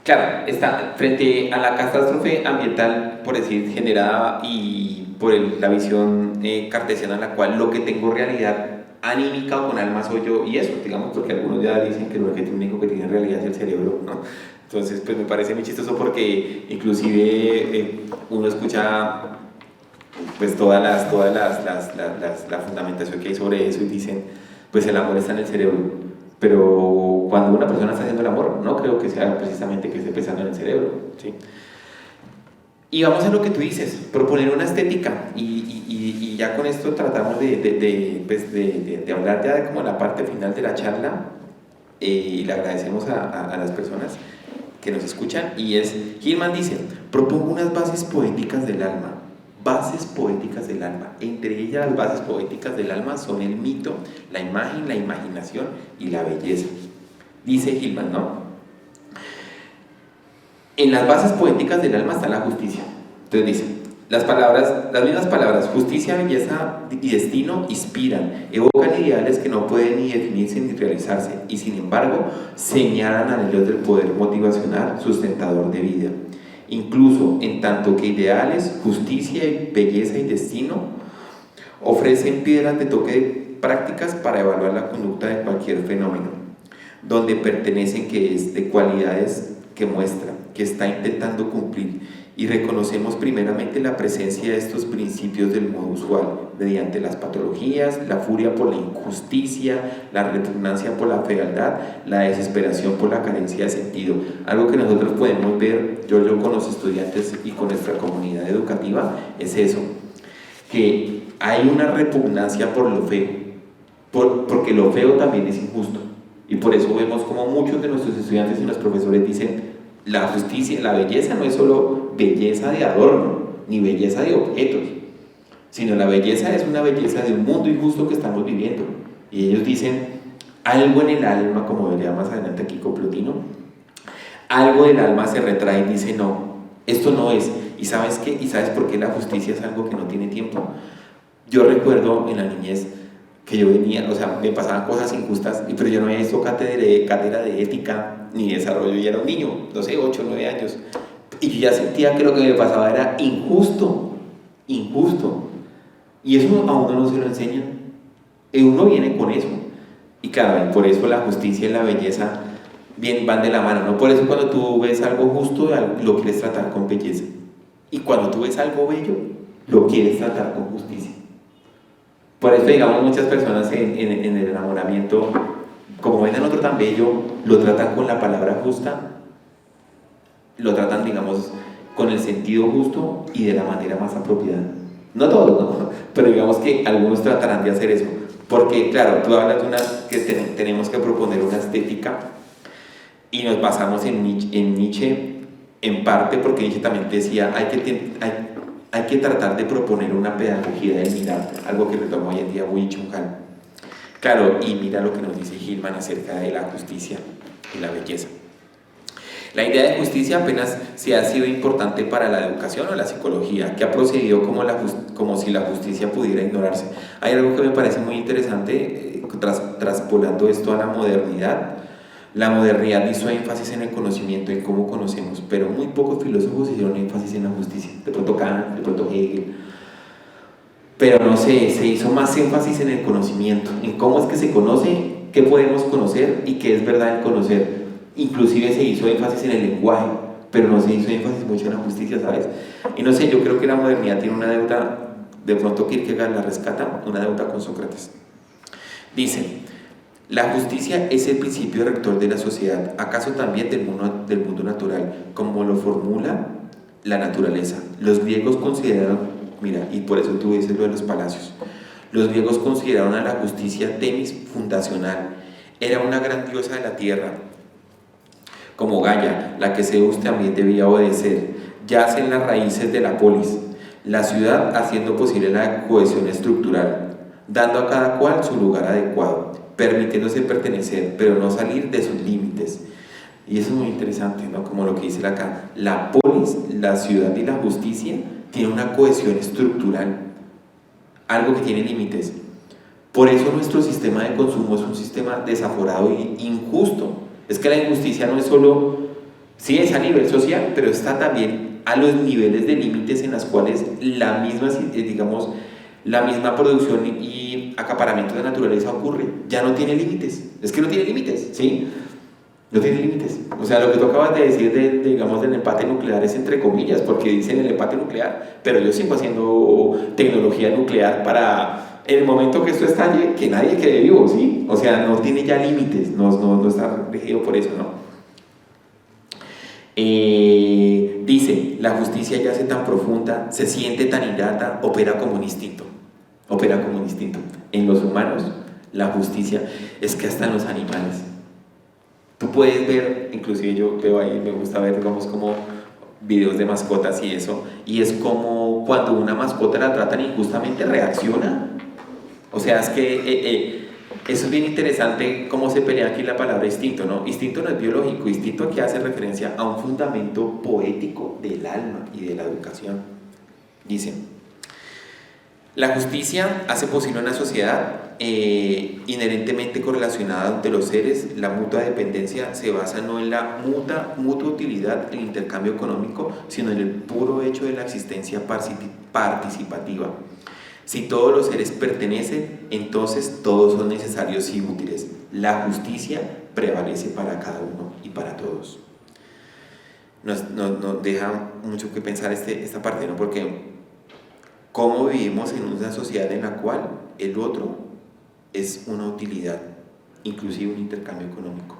claro, está frente a la catástrofe ambiental, por decir, generada y por la visión cartesiana, en la cual lo que tengo realidad anímica o con alma soy yo, y eso, digamos, porque algunos ya dicen que lo que único que tiene en realidad es el cerebro, ¿no? Entonces, pues me parece muy chistoso, porque inclusive uno escucha pues la fundamentación que hay sobre eso, y dicen, pues el amor está en el cerebro, pero cuando una persona está haciendo el amor, no creo que sea precisamente que esté pensando en el cerebro, ¿sí? Y vamos a lo que tú dices, proponer una estética, y ya con esto tratamos de hablar ya de como la parte final de la charla, y le agradecemos a las personas que nos escuchan, y es, Hillman dice, propongo unas bases poéticas del alma. Bases poéticas del alma. Entre ellas, las bases poéticas del alma son el mito, la imagen, la imaginación y la belleza. Dice Hillman, ¿no? En las bases poéticas del alma está la justicia. Entonces dice, las mismas palabras, justicia, belleza y destino, inspiran, evocan ideales que no pueden ni definirse ni realizarse, y sin embargo, señalan anhelos del poder motivacional sustentador de vida. Incluso en tanto que ideales, justicia, belleza y destino ofrecen piedras de toque prácticas para evaluar la conducta de cualquier fenómeno, donde pertenecen que es de cualidades que muestra, que está intentando cumplir, y reconocemos primeramente la presencia de estos principios del modo usual, mediante las patologías, la furia por la injusticia, la repugnancia por la fealdad, la desesperación por la carencia de sentido. Algo que nosotros podemos ver, yo con los estudiantes y con nuestra comunidad educativa, es eso, que hay una repugnancia por lo feo, porque lo feo también es injusto, y por eso vemos como muchos de nuestros estudiantes y los profesores dicen, la justicia, la belleza no es solo belleza de adorno, ni belleza de objetos, sino la belleza es una belleza de un mundo injusto que estamos viviendo. Y ellos dicen, algo en el alma, como vería más adelante aquí con Plotino, algo del alma se retrae y dice, no, esto no es. ¿Y sabes qué? ¿Y sabes por qué la justicia es algo que no tiene tiempo? Yo recuerdo en la niñez que yo venía, o sea, me pasaban cosas injustas, pero yo no había visto cátedra de ética ni desarrollo, y era un niño, no sé, 8 o 9 años, y yo ya sentía que lo que me pasaba era injusto, y eso a uno no se lo enseñan, y uno viene con eso, y claro, y por eso la justicia y la belleza bien van de la mano, ¿no? Por eso cuando tú ves algo justo, lo quieres tratar con belleza. Y cuando tú ves algo bello, lo quieres tratar con justicia. Por eso, digamos, muchas personas en el enamoramiento, como ven al otro tan bello, lo tratan con la palabra justa, lo tratan, digamos, con el sentido justo y de la manera más apropiada. No todos, ¿no? Pero digamos que algunos tratarán de hacer eso. Porque, claro, tú hablas de que tenemos que proponer una estética y nos basamos en Nietzsche en parte porque Nietzsche también decía hay que tratar de proponer una pedagogía del mirar, algo que retomó hoy en día Wei Chung Han. Claro, y mira lo que nos dice Hillman acerca de la justicia y la belleza. La idea de justicia apenas se ha sido importante para la educación o la psicología, que ha procedido como si la justicia pudiera ignorarse. Hay algo que me parece muy interesante, traspolando esto a la modernidad. La modernidad hizo énfasis en el conocimiento, en cómo conocemos, pero muy pocos filósofos hicieron énfasis en la justicia. De pronto Kant, de pronto Hegel. Pero no sé, se hizo más énfasis en el conocimiento, en cómo es que se conoce, qué podemos conocer y qué es verdad el conocer. Inclusive se hizo énfasis en el lenguaje, pero no se hizo énfasis mucho en la justicia, ¿sabes? Y no sé, yo creo que la modernidad tiene una deuda, de pronto Kierkegaard la rescata, una deuda con Sócrates. Dice, la justicia es el principio rector de la sociedad, acaso también del mundo natural, como lo formula la naturaleza. Los griegos consideraron, mira, y por eso tú dices lo de los palacios, los griegos consideraron a la justicia temis fundacional, era una gran diosa de la tierra, como Gaia, la que Zeus también debía obedecer, yace en las raíces de la polis, la ciudad haciendo posible la cohesión estructural, dando a cada cual su lugar adecuado, permitiéndose pertenecer, pero no salir de sus límites. Y eso es muy interesante, ¿no? Como lo que dice acá, la polis, la ciudad y la justicia tienen una cohesión estructural, algo que tiene límites. Por eso nuestro sistema de consumo es un sistema desaforado e injusto. Es que la injusticia no es solo, sí es a nivel social, pero está también a los niveles de límites en los cuales la misma producción y acaparamiento de naturaleza ocurre. Ya no tiene límites, es que no tiene límites, ¿sí? No tiene límites. O sea, lo que tú acabas de decir digamos, del empate nuclear es entre comillas, porque dicen el empate nuclear, pero yo sigo haciendo tecnología nuclear para, en el momento que esto estalle, que nadie quede vivo, ¿sí? O sea, no tiene ya límites, no está regido por eso, ¿no? Dice, la justicia yace tan profunda, se siente tan innata, opera como un instinto. Opera como un instinto. En los humanos, la justicia es que hasta en los animales. Tú puedes ver, inclusive yo veo ahí, me gusta ver, digamos, como videos de mascotas y eso, y es como cuando una mascota la tratan injustamente, reacciona. O sea, es que eso es bien interesante cómo se pelea aquí la palabra instinto, ¿no? Instinto no es biológico, instinto aquí hace referencia a un fundamento poético del alma y de la educación. Dice, la justicia hace posible una sociedad inherentemente correlacionada entre los seres. La mutua dependencia se basa no en la mutua utilidad, el intercambio económico, sino en el puro hecho de la existencia participativa. Si todos los seres pertenecen, entonces todos son necesarios y útiles. La justicia prevalece para cada uno y para todos. Nos deja mucho que pensar esta parte, ¿no? Porque cómo vivimos en una sociedad en la cual el otro es una utilidad, inclusive un intercambio económico.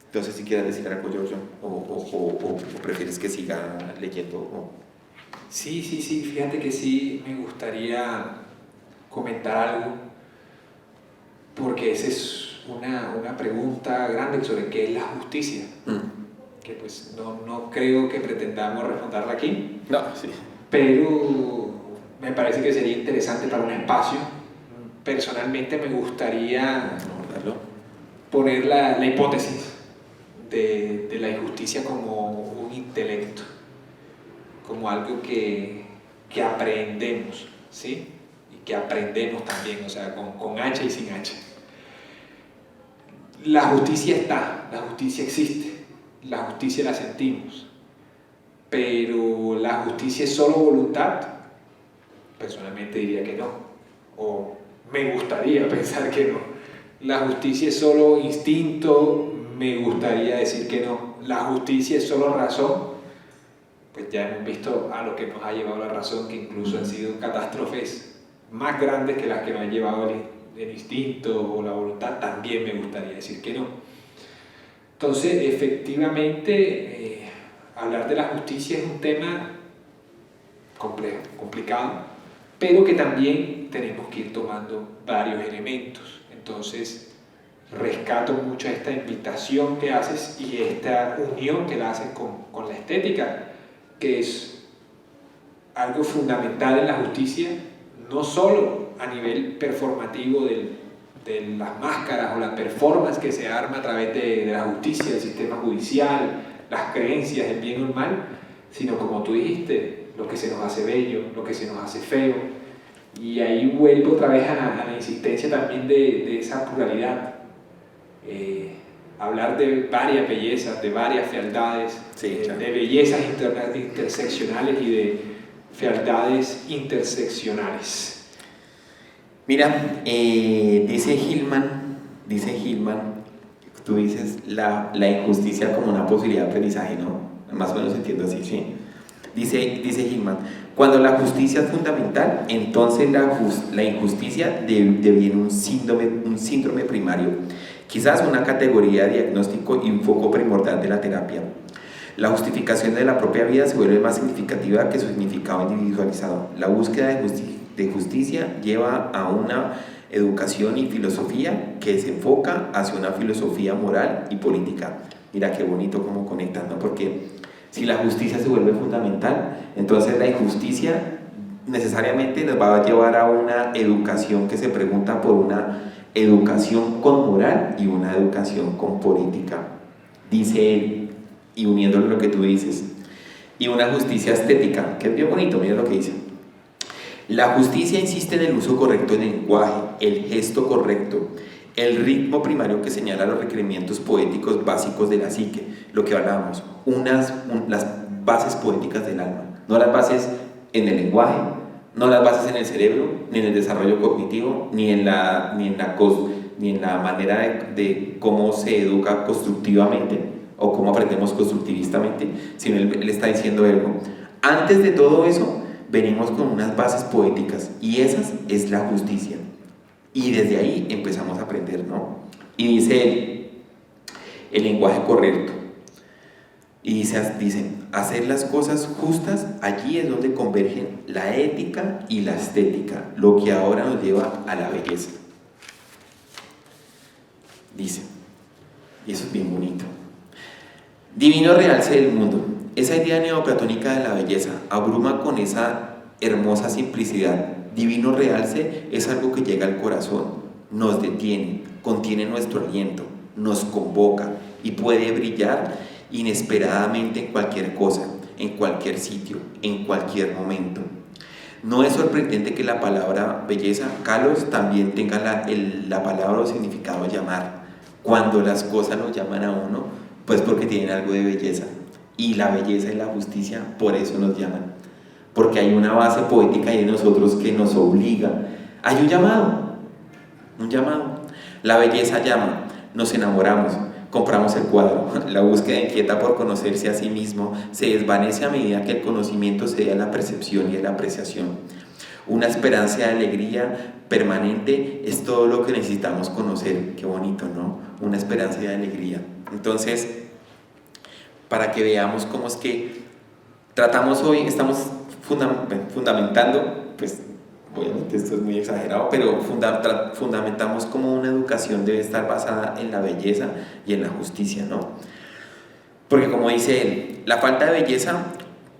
Entonces, si quieres decir algo, Giorgio, o prefieres que siga leyendo. Sí, fíjate que sí me gustaría comentar algo, porque esa es una pregunta grande sobre qué es la justicia, que pues no creo que pretendamos responderla aquí. No, sí. Pero me parece que sería interesante para un espacio. Personalmente me gustaría poner la hipótesis de la injusticia como un intelecto, como algo que aprendemos, ¿sí? Y que aprendemos también, o sea, con H y sin H. La justicia está, la justicia existe, la justicia la sentimos. Pero la justicia es solo voluntad, personalmente diría que no, o me gustaría pensar que no. la justicia es solo instinto, me gustaría decir que no. La justicia es solo razón, pues ya hemos visto a lo que nos ha llevado la razón, que incluso han sido catástrofes más grandes que las que nos ha llevado el instinto o la voluntad, también me gustaría decir que no. Entonces, efectivamente, hablar de la justicia es un tema complejo, complicado, pero que también tenemos que ir tomando varios elementos. Entonces, rescato mucho esta invitación que haces y esta unión que la haces con la estética, que es algo fundamental en la justicia, no solo a nivel performativo de las máscaras o la performance que se arma a través de la justicia, del sistema judicial, las creencias, el bien o el mal, sino como tú dijiste, lo que se nos hace bello, lo que se nos hace feo. Y ahí vuelvo otra vez a la insistencia también de esa pluralidad. Hablar de varias bellezas, de varias fealdades, sí, claro, de bellezas interseccionales y de fealdades interseccionales. Mira, dice Hillman, tú dices la injusticia como una posibilidad de aprendizaje, ¿no? Más o menos entiendo así, ¿sí? Dice Hillman, cuando la justicia es fundamental, entonces la injusticia deviene un síndrome primario, quizás una categoría de diagnóstico y un foco primordial de la terapia. La justificación de la propia vida se vuelve más significativa que su significado individualizado. La búsqueda de justicia lleva a una educación y filosofía que se enfoca hacia una filosofía moral y política. Mira qué bonito cómo conectan, ¿no? Porque si la justicia se vuelve fundamental, entonces la injusticia necesariamente nos va a llevar a una educación que se pregunta por una educación con moral y una educación con política, dice él, y uniéndolo a lo que tú dices, y una justicia estética, que es bien bonito, mira lo que dice. La justicia insiste en el uso correcto del lenguaje, el gesto correcto, el ritmo primario que señala los requerimientos poéticos básicos de la psique, lo que hablábamos, las bases poéticas del alma, no las bases en el lenguaje, no las bases en el cerebro, ni en el desarrollo cognitivo, ni en la manera de cómo se educa constructivamente o cómo aprendemos constructivistamente, sino él está diciendo algo. Antes de todo eso, venimos con unas bases poéticas y esas es la justicia. Y desde ahí empezamos a aprender, ¿no? Y dice él, el lenguaje correcto. Y dice, hacer las cosas justas, allí es donde convergen la ética y la estética, lo que ahora nos lleva a la belleza. Dice, y eso es bien bonito. Divino realce del mundo. Esa idea neoplatónica de la belleza abruma con esa hermosa simplicidad. Divino realce es algo que llega al corazón, nos detiene, contiene nuestro aliento, nos convoca y puede brillar inesperadamente en cualquier cosa, en cualquier sitio, en cualquier momento. No es sorprendente que la palabra belleza, kalos, también tenga la palabra o significado llamar. Cuando las cosas nos llaman a uno, pues porque tienen algo de belleza. Y la belleza y la justicia por eso nos llaman. Porque hay una base poética ahí en nosotros que nos obliga. Hay un llamado. La belleza llama, nos enamoramos, compramos el cuadro. La búsqueda inquieta por conocerse a sí mismo se desvanece a medida que el conocimiento se da a la percepción y a la apreciación. Una esperanza de alegría permanente es todo lo que necesitamos conocer. Qué bonito, ¿no? Una esperanza de alegría. Entonces, para que veamos cómo es que tratamos hoy, estamos fundamentando, pues obviamente esto es muy exagerado, pero fundamentamos cómo una educación debe estar basada en la belleza y en la justicia, ¿no? Porque como dice él, la falta de belleza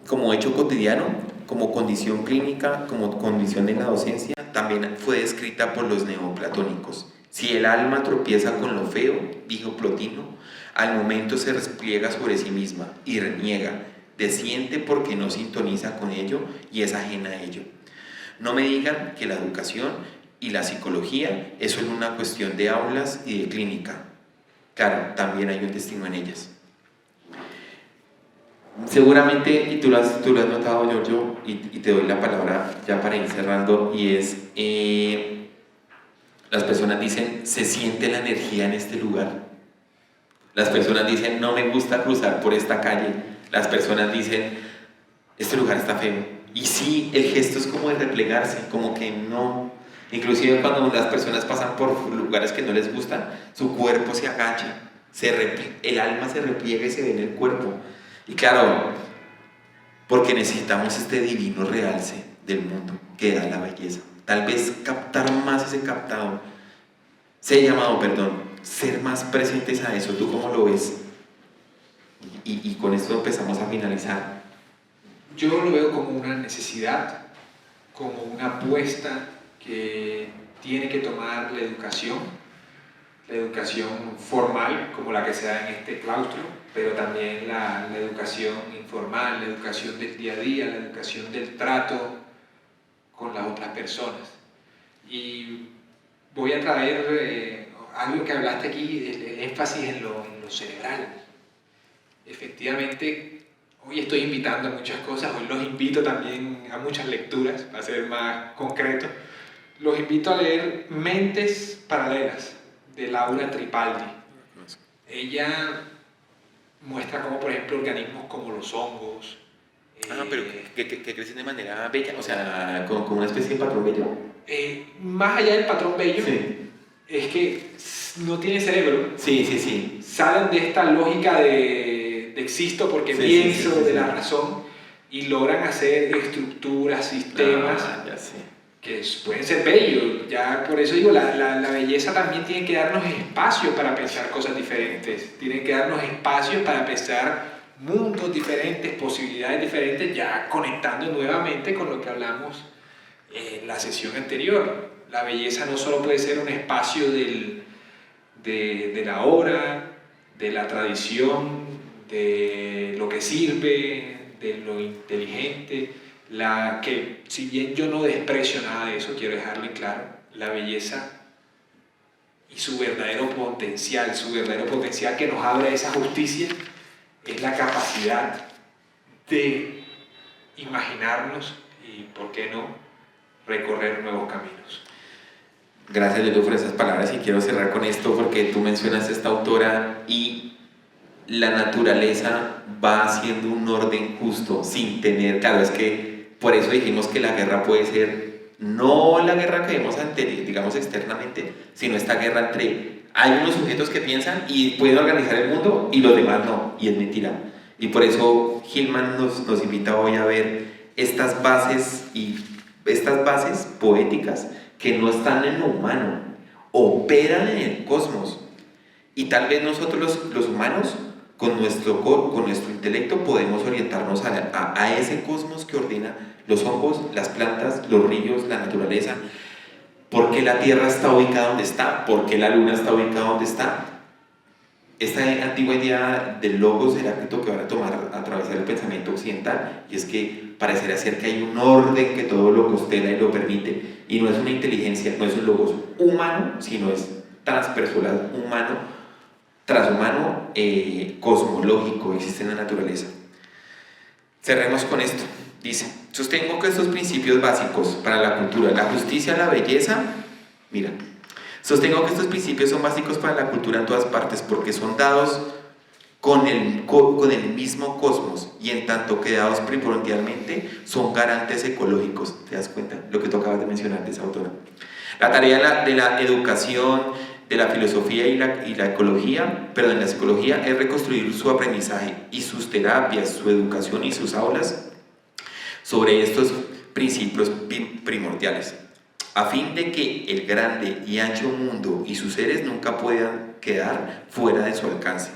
como hecho cotidiano, como condición clínica, como condición en la docencia, también fue descrita por los neoplatónicos. Si el alma tropieza con lo feo, dijo Plotino, al momento se despliega sobre sí misma y reniega, desciende porque no sintoniza con ello y es ajena a ello. No me digan que la educación y la psicología es solo una cuestión de aulas y de clínica. Claro, también hay un destino en ellas. Seguramente, y tú lo has notado, Giorgio, y te doy la palabra ya para ir cerrando, y es Las personas dicen, se siente la energía en este lugar. Las personas dicen, no me gusta cruzar por esta calle. Las personas dicen, este lugar está feo. Y sí, el gesto es como de replegarse, como que no. Inclusive cuando las personas pasan por lugares que no les gustan, su cuerpo se agacha, el alma se repliega y se ve en el cuerpo. Y claro, porque necesitamos este divino realce del mundo que da la belleza. Tal vez captar más ese captado, ser más presentes a eso. ¿Tú cómo lo ves? Y con esto empezamos a finalizar. Yo lo veo como una necesidad, como una apuesta que tiene que tomar la educación formal, como la que se da en este claustro, pero también la educación informal, la educación del día a día, la educación del trato con las otras personas. Y voy a traer algo que hablaste aquí, el énfasis en lo cerebral. Efectivamente, hoy estoy invitando a muchas cosas, hoy los invito también a muchas lecturas, para ser más concreto. Los invito a leer Mentes Paralelas, de Laura Tripaldi. Ella muestra cómo, por ejemplo, organismos como los hongos... pero que crecen de manera bella, o sea, como una especie de patrón bello. Más allá del patrón bello, Sí. Es que no tienen cerebro. Sí. Salen de esta lógica de existo porque pienso, de la razón, y logran hacer estructuras, sistemas ya sé. que pueden ser bellos. Ya por eso digo, la belleza también tiene que darnos espacio para pensar cosas diferentes, tiene que darnos espacio para pensar mundos diferentes, posibilidades diferentes, ya conectando nuevamente con lo que hablamos en la sesión anterior. La belleza no solo puede ser un espacio de la obra, de la tradición, de lo que sirve, de lo inteligente, que si bien yo no desprecio nada de eso, quiero dejarlo en claro, la belleza y su verdadero potencial que nos abre esa justicia, es la capacidad de imaginarnos y, ¿por qué no?, recorrer nuevos caminos. Gracias, Lelo, por esas palabras, y quiero cerrar con esto porque tú mencionas a esta autora y la naturaleza va haciendo un orden justo sin tener, claro, es que por eso dijimos que la guerra puede ser no la guerra que vemos digamos externamente, sino esta guerra entre hay unos sujetos que piensan y pueden organizar el mundo y los demás no, y es mentira. Y por eso Hillman nos invita hoy a ver estas bases poéticas que no están en lo humano, operan en el cosmos. Y tal vez nosotros los humanos, con nuestro intelecto, podemos orientarnos a ese cosmos que ordena los hongos, las plantas, los ríos, la naturaleza. ¿Por qué la Tierra está ubicada donde está? ¿Por qué la Luna está ubicada donde está? Esta antigua idea del logos Heráclito que van a tomar a través del pensamiento occidental, y es que parecería ser que hay un orden que todo lo constela y lo permite, y no es una inteligencia, no es un logos humano, sino es transpersonal, humano, transhumano, cosmológico, existe en la naturaleza. Cerremos con esto. Dice, sostengo que estos principios básicos para la cultura, la justicia, la belleza, mira, sostengo que estos principios son básicos para la cultura en todas partes porque son dados con el mismo cosmos, y en tanto que dados primordialmente son garantes ecológicos. ¿Te das cuenta? Lo que tú acabas de mencionar de esa autora. La tarea de la educación, de la filosofía y la ecología, pero en la psicología, es reconstruir su aprendizaje y sus terapias, su educación y sus aulas sobre estos principios primordiales, a fin de que el grande y ancho mundo y sus seres nunca puedan quedar fuera de su alcance.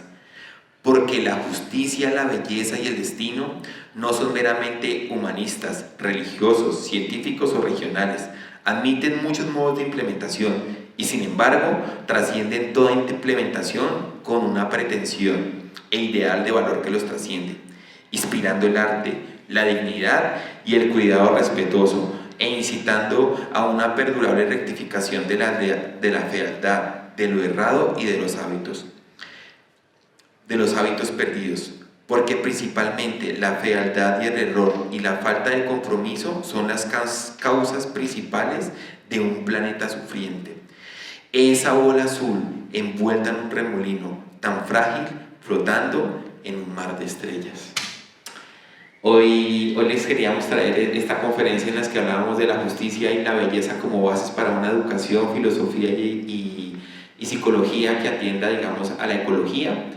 Porque la justicia, la belleza y el destino no son meramente humanistas, religiosos, científicos o regionales. Admiten muchos modos de implementación y, sin embargo, trascienden toda implementación con una pretensión e ideal de valor que los trasciende, inspirando el arte, la dignidad y el cuidado respetuoso, e incitando a una perdurable rectificación de la fealdad, de lo errado y de los hábitos perdidos, porque principalmente la fealdad y el error y la falta de compromiso son las causas principales de un planeta sufriente, esa bola azul envuelta en un remolino tan frágil, flotando en un mar de estrellas. Hoy les queríamos traer esta conferencia en la que hablábamos de la justicia y la belleza como bases para una educación, filosofía y psicología que atienda, digamos, a la ecología.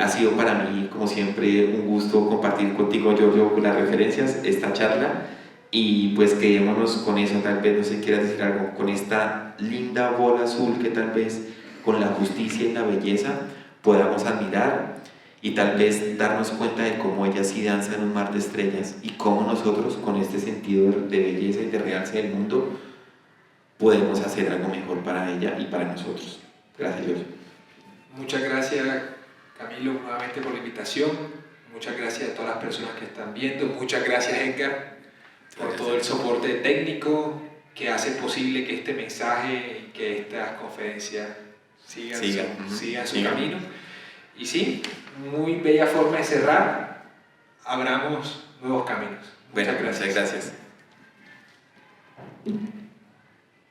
Ha sido para mí, como siempre, un gusto compartir contigo, Giorgio, las referencias, esta charla, y pues quedémonos con eso. Tal vez, no sé, quieras decir algo, con esta linda bola azul que tal vez con la justicia y la belleza podamos admirar, y tal vez darnos cuenta de cómo ella sí danza en un mar de estrellas, y cómo nosotros, con este sentido de belleza y de realce del mundo, podemos hacer algo mejor para ella y para nosotros. Gracias, Giorgio. Muchas gracias, Camilo, nuevamente por la invitación. Muchas gracias a todas las personas que están viendo. Muchas gracias, Edgar, por todo el soporte técnico que hace posible que este mensaje y que estas conferencias sigan su camino. Y sí, muy bella forma de cerrar. Abramos nuevos caminos. Muchas gracias.